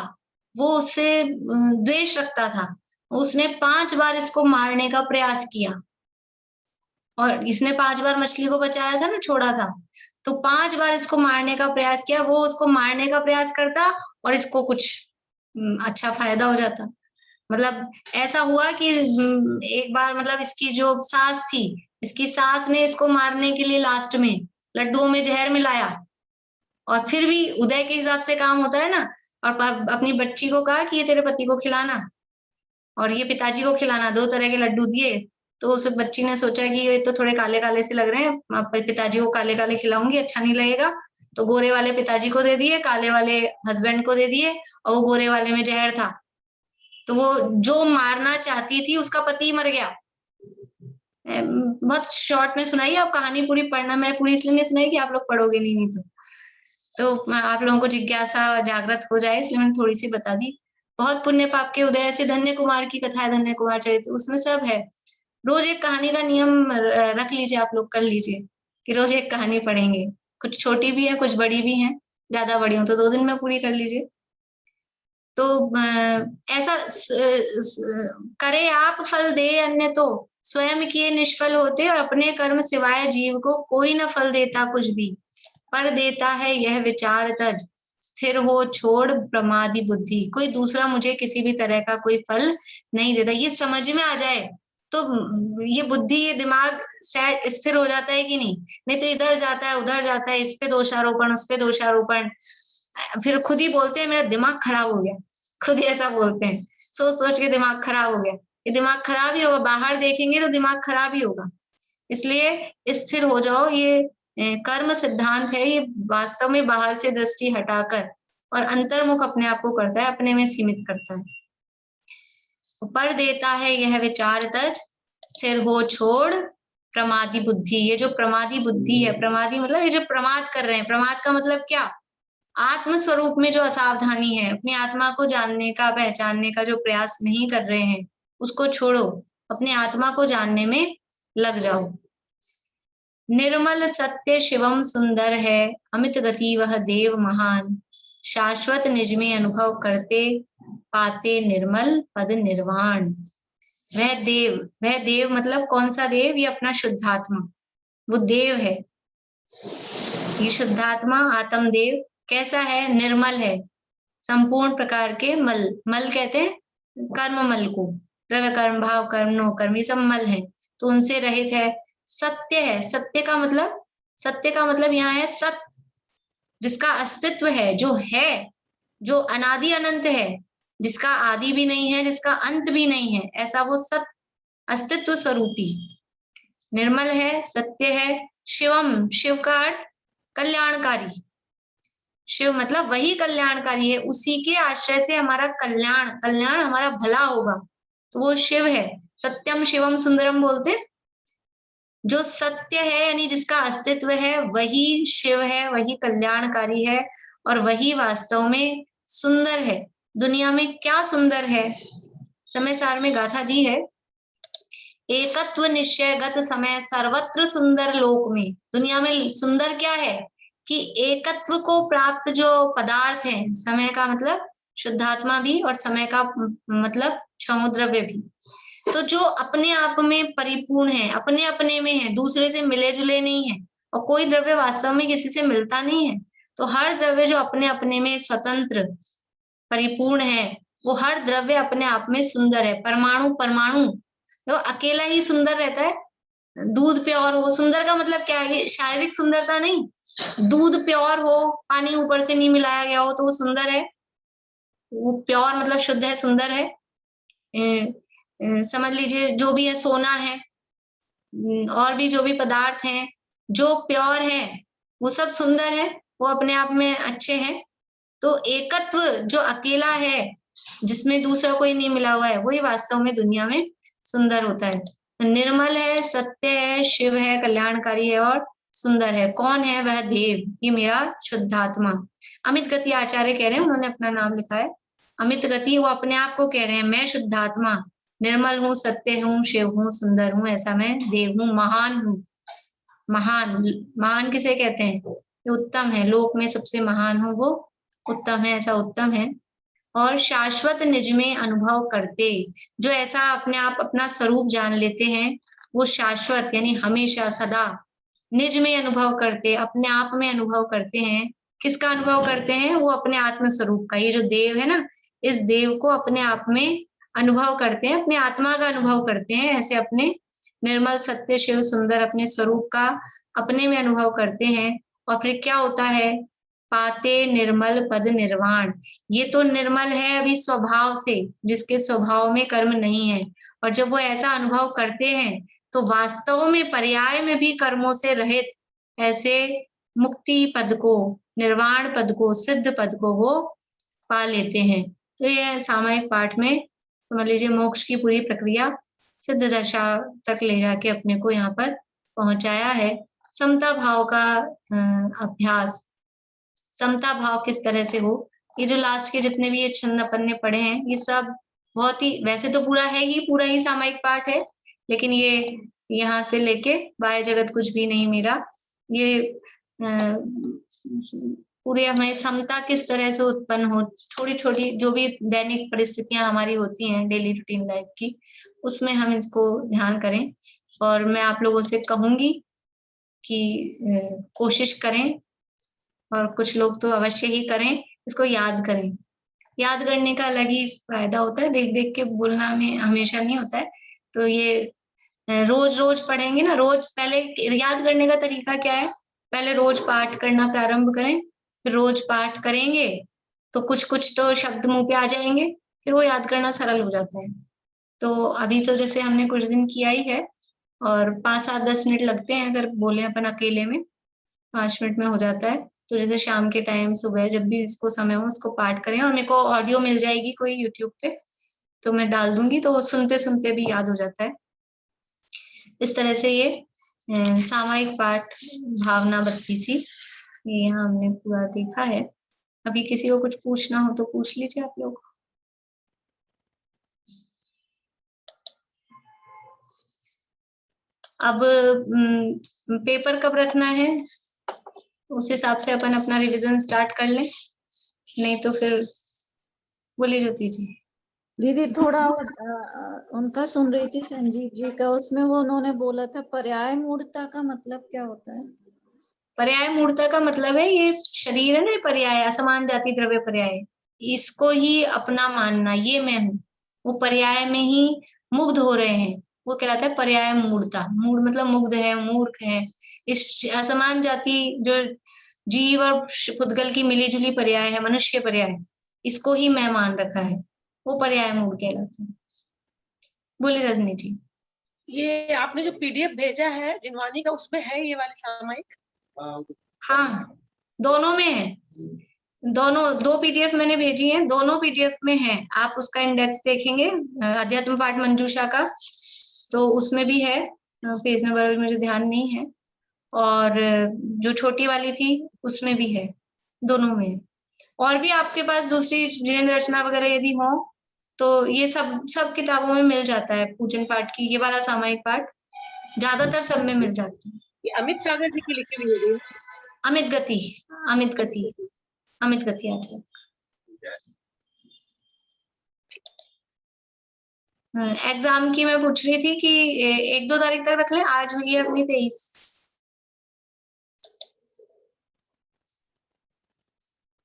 वो उससे द्वेष रखता था, उसने 5 बार इसको मारने का प्रयास किया, और इसने 5 बार मछली को बचाया था ना, छोड़ा था, तो 5 बार इसको मारने का प्रयास किया। वो उसको मारने का प्रयास करता और इसको कुछ अच्छा फायदा हो जाता। मतलब ऐसा हुआ कि एक बार, मतलब इसकी जो सास थी, इसकी सास ने इसको मारने के लिए लास्ट में लड्डुओं में जहर मिलाया, और फिर भी उदय के हिसाब से काम होता है ना, और अपनी बच्ची को कहा कि ये तेरे पति को खिलाना और ये पिताजी को खिलाना, 2 तरह के लड्डू दिए। तो उस बच्ची ने सोचा कि ये तो थोड़े काले काले से लग रहे हैं, पिताजी को काले काले खिलाऊंगी, अच्छा नहीं लगेगा। तो गोरे वाले पिताजी को दे दिए, काले वाले हस्बैंड को दे दिए, और वो गोरे वाले में जहर था। तो वो जो मारना चाहती थी उसका पति मर गया। बहुत शॉर्ट में सुनाई, आप कहानी पूरी पढ़ना, मैं पूरी इसलिए नहीं सुनाई कि आप लोग पढ़ोगे नहीं तो आप लोगों को जिज्ञासा जागृत हो जाए, इसलिए मैंने थोड़ी सी बता दी। बहुत पुण्य पाप के उदय, ऐसे धन्य कुमार की कथा है, धन्य कुमार चरित्र, उसमें सब है। रोज एक कहानी का नियम रख लीजिए, आप लोग कर लीजिए कि रोज एक कहानी पढ़ेंगे, कुछ छोटी भी है कुछ बड़ी भी है, ज्यादा बड़ी हो तो 2 दिन में पूरी कर लीजिए। तो ऐसा करे आप फल दे अन्य तो स्वयं किए निष्फल होते, और अपने कर्म सिवाय जीव को कोई न फल देता कुछ भी, पर देता है यह विचार तज स्थिर हो छोड़ प्रमादी बुद्धि। कोई दूसरा मुझे किसी भी तरह का कोई फल नहीं देता, ये समझ में आ जाए तो ये बुद्धि, ये दिमाग सेट स्थिर हो जाता है कि नहीं तो इधर जाता है उधर जाता है, इस पे दोषारोपण उस पे दोषारोपण, फिर खुद ही बोलते हैं मेरा दिमाग खराब हो गया, खुद ही ऐसा बोलते हैं, सोच सोच के दिमाग खराब हो गया। ये दिमाग खराब ही होगा, बाहर देखेंगे तो दिमाग खराब ही होगा। इसलिए स्थिर हो जाओ, ये कर्म सिद्धांत है, ये वास्तव में बाहर से दृष्टि हटाकर और अंतर्मुख अपने आप को करता है, अपने में सीमित करता है। पर देता है यह विचार तज स्थिर हो छोड़ प्रमादी बुद्धि। ये जो प्रमादी बुद्धि है, प्रमादी मतलब ये जो प्रमाद कर रहे हैं, प्रमाद का मतलब क्या, आत्म स्वरूप में जो असावधानी है, अपनी आत्मा को जानने का पहचानने का जो प्रयास नहीं कर रहे हैं उसको छोड़ो, अपनी आत्मा को जानने में लग जाओ। निर्मल सत्य शिवम सुंदर है, अमित गति वह देव महान, शाश्वत निज में अनुभव करते पाते निर्मल पद निर्वाण। वह देव मतलब कौन सा देव, ये अपना शुद्धात्मा, वो देव है। ये शुद्धात्मा आत्म देव कैसा है, निर्मल है, संपूर्ण प्रकार के मल, मल कहते हैं कर्म मल को, द्रव्य कर्म भाव कर्म नो कर्म, ये सब मल है, तो उनसे रहित है। सत्य है, सत्य का मतलब यहाँ है सत्य, जिसका अस्तित्व है, जो अनादि अनंत है, जिसका आदि भी नहीं है जिसका अंत भी नहीं है, ऐसा वो सत्य अस्तित्व स्वरूपी निर्मल है, सत्य है। शिवम, शिव का अर्थ कल्याणकारी, शिव मतलब वही कल्याणकारी है, उसी के आश्रय से हमारा कल्याण हमारा भला होगा, तो वो शिव है। सत्यम शिवम सुंदरम बोलते, जो सत्य है यानी जिसका अस्तित्व है वही शिव है, वही कल्याणकारी है और वही वास्तव में सुंदर है। दुनिया में क्या सुंदर है? समय सार में गाथा दी है, एकत्व निश्चयगत समय सर्वत्र सुंदर लोक में। दुनिया में सुंदर क्या है कि एकत्व को प्राप्त जो पदार्थ है, समय का मतलब शुद्धात्मा भी और समय का मतलब क्षमोद्रव्य भी, तो जो अपने आप में परिपूर्ण है, अपने अपने में है, दूसरे से मिले जुले नहीं है, और कोई द्रव्य वास्तव में किसी से मिलता नहीं है। तो हर द्रव्य जो अपने अपने में स्वतंत्र परिपूर्ण है, वो हर द्रव्य अपने आप में सुंदर है। परमाणु तो अकेला ही सुंदर रहता है। दूध प्योर हो, सुंदर का मतलब क्या है? शारीरिक सुंदरता नहीं, दूध प्योर हो, पानी ऊपर से नहीं मिलाया गया हो तो वो सुंदर है। वो प्योर मतलब शुद्ध है, सुंदर है। समझ लीजिए जो भी है, सोना है, और भी जो भी पदार्थ हैं जो प्योर है वो सब सुंदर है, वो अपने आप में अच्छे हैं। तो एकत्व जो अकेला है, जिसमें दूसरा कोई नहीं मिला हुआ है, वही वास्तव में दुनिया में सुंदर होता है। निर्मल है, सत्य है, शिव है, कल्याणकारी है और सुंदर है। कौन है वह? देव, ये मेरा शुद्धात्मा। अमित गति आचार्य कह रहे हैं, उन्होंने अपना नाम लिखा है अमित गति, वो अपने आप को कह रहे हैं मैं शुद्धात्मा, निर्मल हूँ, सत्य हूँ, शिव हूँ, सुंदर हूँ, ऐसा मैं देव हूँ, महान हूँ। महान किसे कहते हैं? ये उत्तम है, लोक में सबसे महान हो वो उत्तम है, ऐसा उत्तम है। और शाश्वत निज में अनुभव करते, जो ऐसा अपने आप अपना स्वरूप जान लेते हैं, वो शाश्वत यानी हमेशा सदा निज में अनुभव करते, अपने आप में अनुभव करते हैं। किसका अनुभव करते हैं? वो अपने आत्म स्वरूप का। ये जो देव है ना, इस देव को अपने आप में अनुभव करते हैं, अपने आत्मा का अनुभव करते हैं। ऐसे अपने निर्मल सत्य शिव सुंदर अपने स्वरूप का अपने में अनुभव करते हैं। और फिर क्या होता है? पाते निर्मल पद निर्वाण। ये तो निर्मल है अभी स्वभाव से, जिसके स्वभाव में कर्म नहीं है, और जब वो ऐसा अनुभव करते हैं तो वास्तव में पर्याय में भी कर्मों से रहित ऐसे मुक्ति पद को, निर्वाण पद को, सिद्ध पद को वो पा लेते हैं। तो ये सामायिक पाठ में समझ लीजिए मोक्ष की पूरी प्रक्रिया सिद्ध दशा तक ले जाके अपने को यहाँ पर पहुंचाया है। समता भाव का अभ्यास, समता भाव किस तरह से हो, ये जो लास्ट के जितने भी ये छंद अपन ने पढ़े हैं, ये सब बहुत ही, वैसे तो पूरा ही सामायिक पाठ है, लेकिन ये यहाँ से लेके बाह्य जगत कुछ भी नहीं मेरा, ये पूरे हमें समता किस तरह से उत्पन्न हो, थोड़ी थोड़ी जो भी दैनिक परिस्थितियां हमारी होती हैं डेली रूटीन लाइफ की, उसमें हम इसको ध्यान करें। और मैं आप लोगों से कहूंगी कि कोशिश करें, और कुछ लोग तो अवश्य ही करें, इसको याद करें। याद करने का अलग ही फायदा होता है, देख देख के बोलना में हमेशा नहीं होता है। तो ये रोज रोज पढ़ेंगे ना, रोज पहले याद करने का तरीका क्या है? पहले रोज पाठ करना प्रारंभ करें, फिर रोज पाठ करेंगे तो कुछ कुछ तो शब्द मुंह पे आ जाएंगे, फिर वो याद करना सरल हो जाता है। तो अभी तो जैसे हमने कुछ दिन किया ही है, और 5-7-10 मिनट लगते हैं अगर बोले अपन अकेले में, 5 मिनट में हो जाता है। तो जैसे शाम के टाइम, सुबह, जब भी इसको समय हो इसको पाठ करें। और मेरे को ऑडियो मिल जाएगी कोई यूट्यूब पे, तो मैं डाल दूंगी, तो सुनते सुनते भी याद हो जाता है। इस तरह से ये सामायिक पाठ भावना 32 ये यहाँ हमने पूरा देखा है। अभी किसी को कुछ पूछना हो तो पूछ लीजिए आप लोग। अब पेपर कब रखना है उस हिसाब से अपन अपना रिवीजन स्टार्ट कर लें, नहीं तो फिर बोलिए ज्योति जी। दीदी थोड़ा उनका सुन रही थी संजीव जी का, उसमें वो उन्होंने बोला था पर्याय मूर्ता का मतलब क्या होता है? पर्याय मूर्ता का मतलब है ये शरीर है ना, पर्याय असमान जाति द्रव्य पर्याय, इसको ही अपना मानना, ये मैं हूँ, वो पर्याय में ही मुग्ध हो रहे हैं, वो कहलाता है पर्याय मूर्ता। मूढ़ मतलब मुग्ध है, मूर्ख है। इस असमान जाति जो जीव और पुद्गल की मिली जुली पर्याय है, मनुष्य पर्याय, इसको ही मैं मान रखा है, वो पर्याय मूढ़ कहलाता है। बोले रजनी जी। ये आपने जो पीडीएफ भेजा है जिनवानी का, उसमें है ये वाली सामायिक? हाँ, दोनों में है। दोनों, दो पीडीएफ मैंने भेजी हैं, दोनों पीडीएफ में है, आप उसका इंडेक्स देखेंगे अध्यात्म पाठ मंजूषा का, तो उसमें भी है, पेज नंबर अभी मुझे ध्यान नहीं है, और जो छोटी वाली थी उसमें भी है, दोनों में। और भी आपके पास दूसरी जिनेंद्र रचना वगैरह यदि हो तो ये सब किताबों में मिल जाता है, पूजन पाठ की ये वाला सामायिक पाठ ज्यादातर सब में मिल जाता है। ये अमित सागर जी की लिखी हुई है। अमित गति, अमित गति, अमित गति आचार्य। एग्जाम की मैं पूछ रही थी कि 1-2 तारीख तक रख लें, आज हुई है अपनी 23।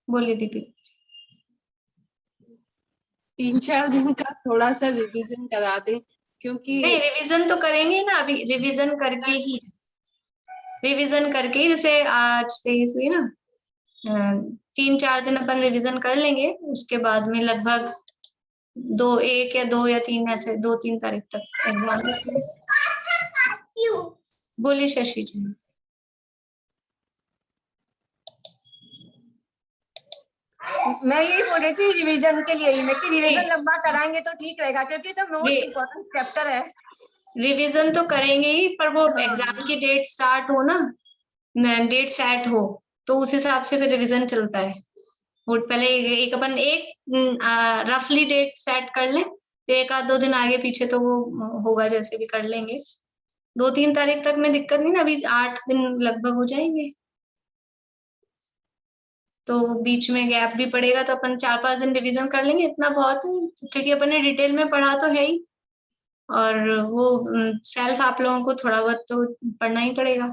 बोलिए दीपिक। 3-4 दिन का थोड़ा सा रिवीजन करा दें, क्योंकि नहीं, रिवीजन तो करेंगे ना, अभी रिवीजन करके ही, रिवीजन करके ही, जैसे आज 23 हुई ना, 3-4 दिन अपन रिवीजन कर लेंगे, उसके बाद में लगभग 1 या 2 या 3 ऐसे 2-3 तारीख तक एग्जाम। बोलिए शशि जी। मैं यही बोल रही थी रिवीजन के लिए ही, मैं कि रिवीजन लंबा कराएंगे तो ठीक रहेगा, क्योंकि तो मोस्ट इम्पोर्टेंट चैप्टर है। रिवीजन तो करेंगे ही, पर वो एग्जाम की डेट स्टार्ट हो ना, डेट सेट हो, तो उस हिसाब से फिर रिवीजन चलता है। वो पहले एक अपन रफली डेट सेट कर लें, फिर 1-2 दिन आगे पीछे तो वो होगा, जैसे भी कर लेंगे। 2-3 तारीख तक में दिक्कत नहीं ना, अभी 8 दिन लगभग हो जाएंगे, तो बीच में गैप भी पड़ेगा, तो अपन 4-5 दिन रिवीजन कर लेंगे, इतना बहुत है, क्योंकि अपन ने डिटेल में पढ़ा तो है ही, और वो सेल्फ आप लोगों को थोड़ा बहुत तो पढ़ना ही पड़ेगा।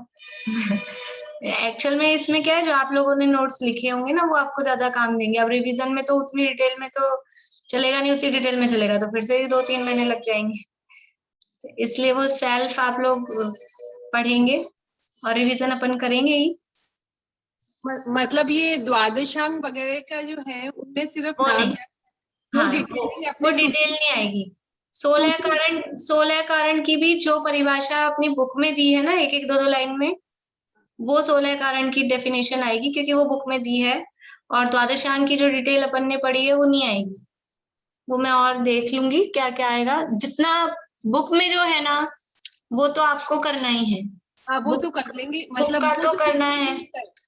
एक्चुअल में इसमें क्या है, जो आप लोगों ने नोट्स लिखे होंगे ना, वो आपको ज्यादा काम देंगे। अब रिवीजन में तो उतनी डिटेल में तो चलेगा नहीं, उतनी डिटेल में चलेगा तो फिर से ही 2-3 महीने लग जाएंगे, तो इसलिए वो सेल्फ आप लोग पढ़ेंगे और रिवीजन अपन करेंगे ही। मतलब ये द्वादशांग वगैरह का जो है उनमें सिर्फ नाम है, हाँ, डिटेलिंग वो डिटेल नहीं आएगी। 16 कारण की भी जो परिभाषा अपनी बुक में दी है ना, 1-1, 2-2 लाइन में, वो 16 कारण की डेफिनेशन आएगी, क्योंकि वो बुक में दी है। और द्वादशांग की जो डिटेल अपन ने पढ़ी है वो नहीं आएगी, वो मैं और देख लूंगी क्या क्या आएगा। जितना बुक में जो है ना, वो तो आपको करना ही है। हाँ, वो तो कर लेंगे, मतलब का तो करना है,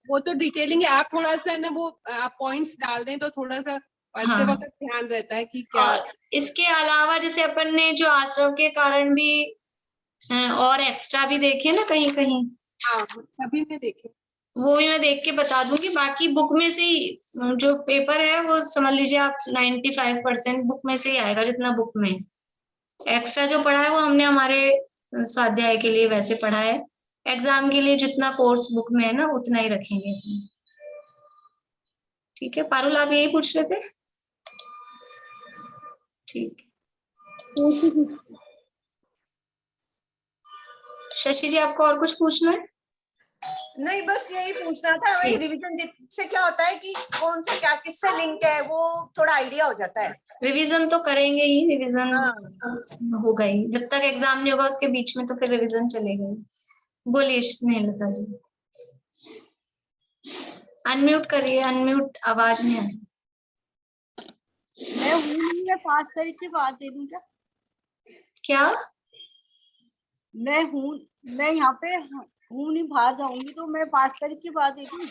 वो तो डिटेलिंग है। आप थोड़ा सा ना वो आप पॉइंट्स डाल दें तो थोड़ा सा पढ़ते वक्त ध्यान रहता है कि क्या। और इसके अलावा जैसे अपन ने जो आश्रम के कारण भी और एक्स्ट्रा भी देखे ना कहीं कहीं, हाँ सभी में देखे, वो भी मैं देख के बता दूंगी। बाकी बुक में से ही जो पेपर है वो समझ लीजिए आप 95% बुक में से ही आएगा, जितना बुक में। एक्स्ट्रा जो पढ़ा है वो हमने हमारे स्वाध्याय के लिए वैसे पढ़ा है, एग्जाम के लिए जितना कोर्स बुक में है ना उतना ही रखेंगे। ठीक है पारुल, आप यही पूछ रहे थे? ठीक। शशि जी आपको और कुछ पूछना है? नहीं, बस यही पूछना था। वही रिवीजन से क्या होता है कि कौन से क्या किससे लिंक है, वो थोड़ा आइडिया हो जाता है। रिवीजन तो करेंगे ही, रिवीजन होगा ही, जब तक एग्जाम नहीं होगा उसके बीच में तो फिर रिवीजन चलेगा ही। बोलिए स्नेहलता जी। अनम्यूट करिए, अनम्यूट, आवाज नहीं आ रही। मैं 5 तारीख के बाद दे दूं क्या? क्या? मैं यहाँ पे हूँ नहीं, बाहर जाऊंगी, तो मैं 5 तारीख के बाद दे दूं?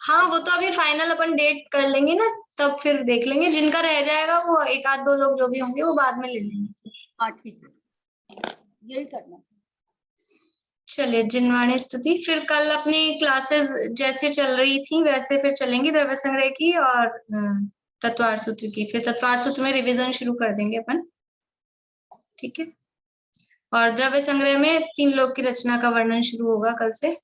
हाँ, वो तो अभी फाइनल अपन डेट कर लेंगे ना, तब फिर देख लेंगे। जिनका रह जाएगा वो 1-2 लोग जो भी होंगे वो बाद में ले लेंगे। हाँ ठीक है, यही करना। चलिए, जिनवाणी स्तुति फिर कल अपनी क्लासेस जैसे चल रही थी वैसे फिर चलेंगी, द्रव्य संग्रह की और तत्वार्थ सूत्र की। फिर तत्वार्थ सूत्र में रिवीजन शुरू कर देंगे अपन, ठीक है। और द्रव्य संग्रह में 3 लोक की रचना का वर्णन शुरू होगा कल से।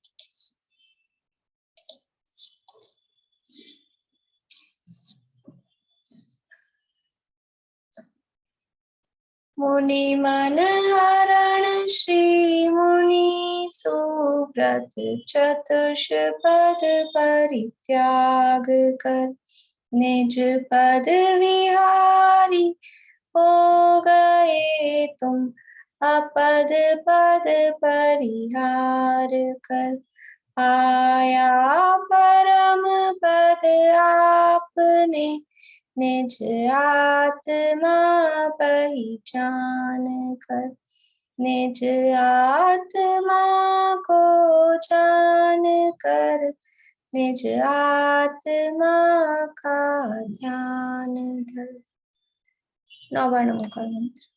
मुनि मन हरण श्री मुनि सुव्रत चतुष्पद परित्याग कर निज पद विहारी हो गए तुम अपद पद परिहार कर। आया परम पद आपने निज आत्मा पहचान कर, निज आत्मा को जान कर, निज आत्मा का ध्यान धर। 9 बार नमो मंत्र।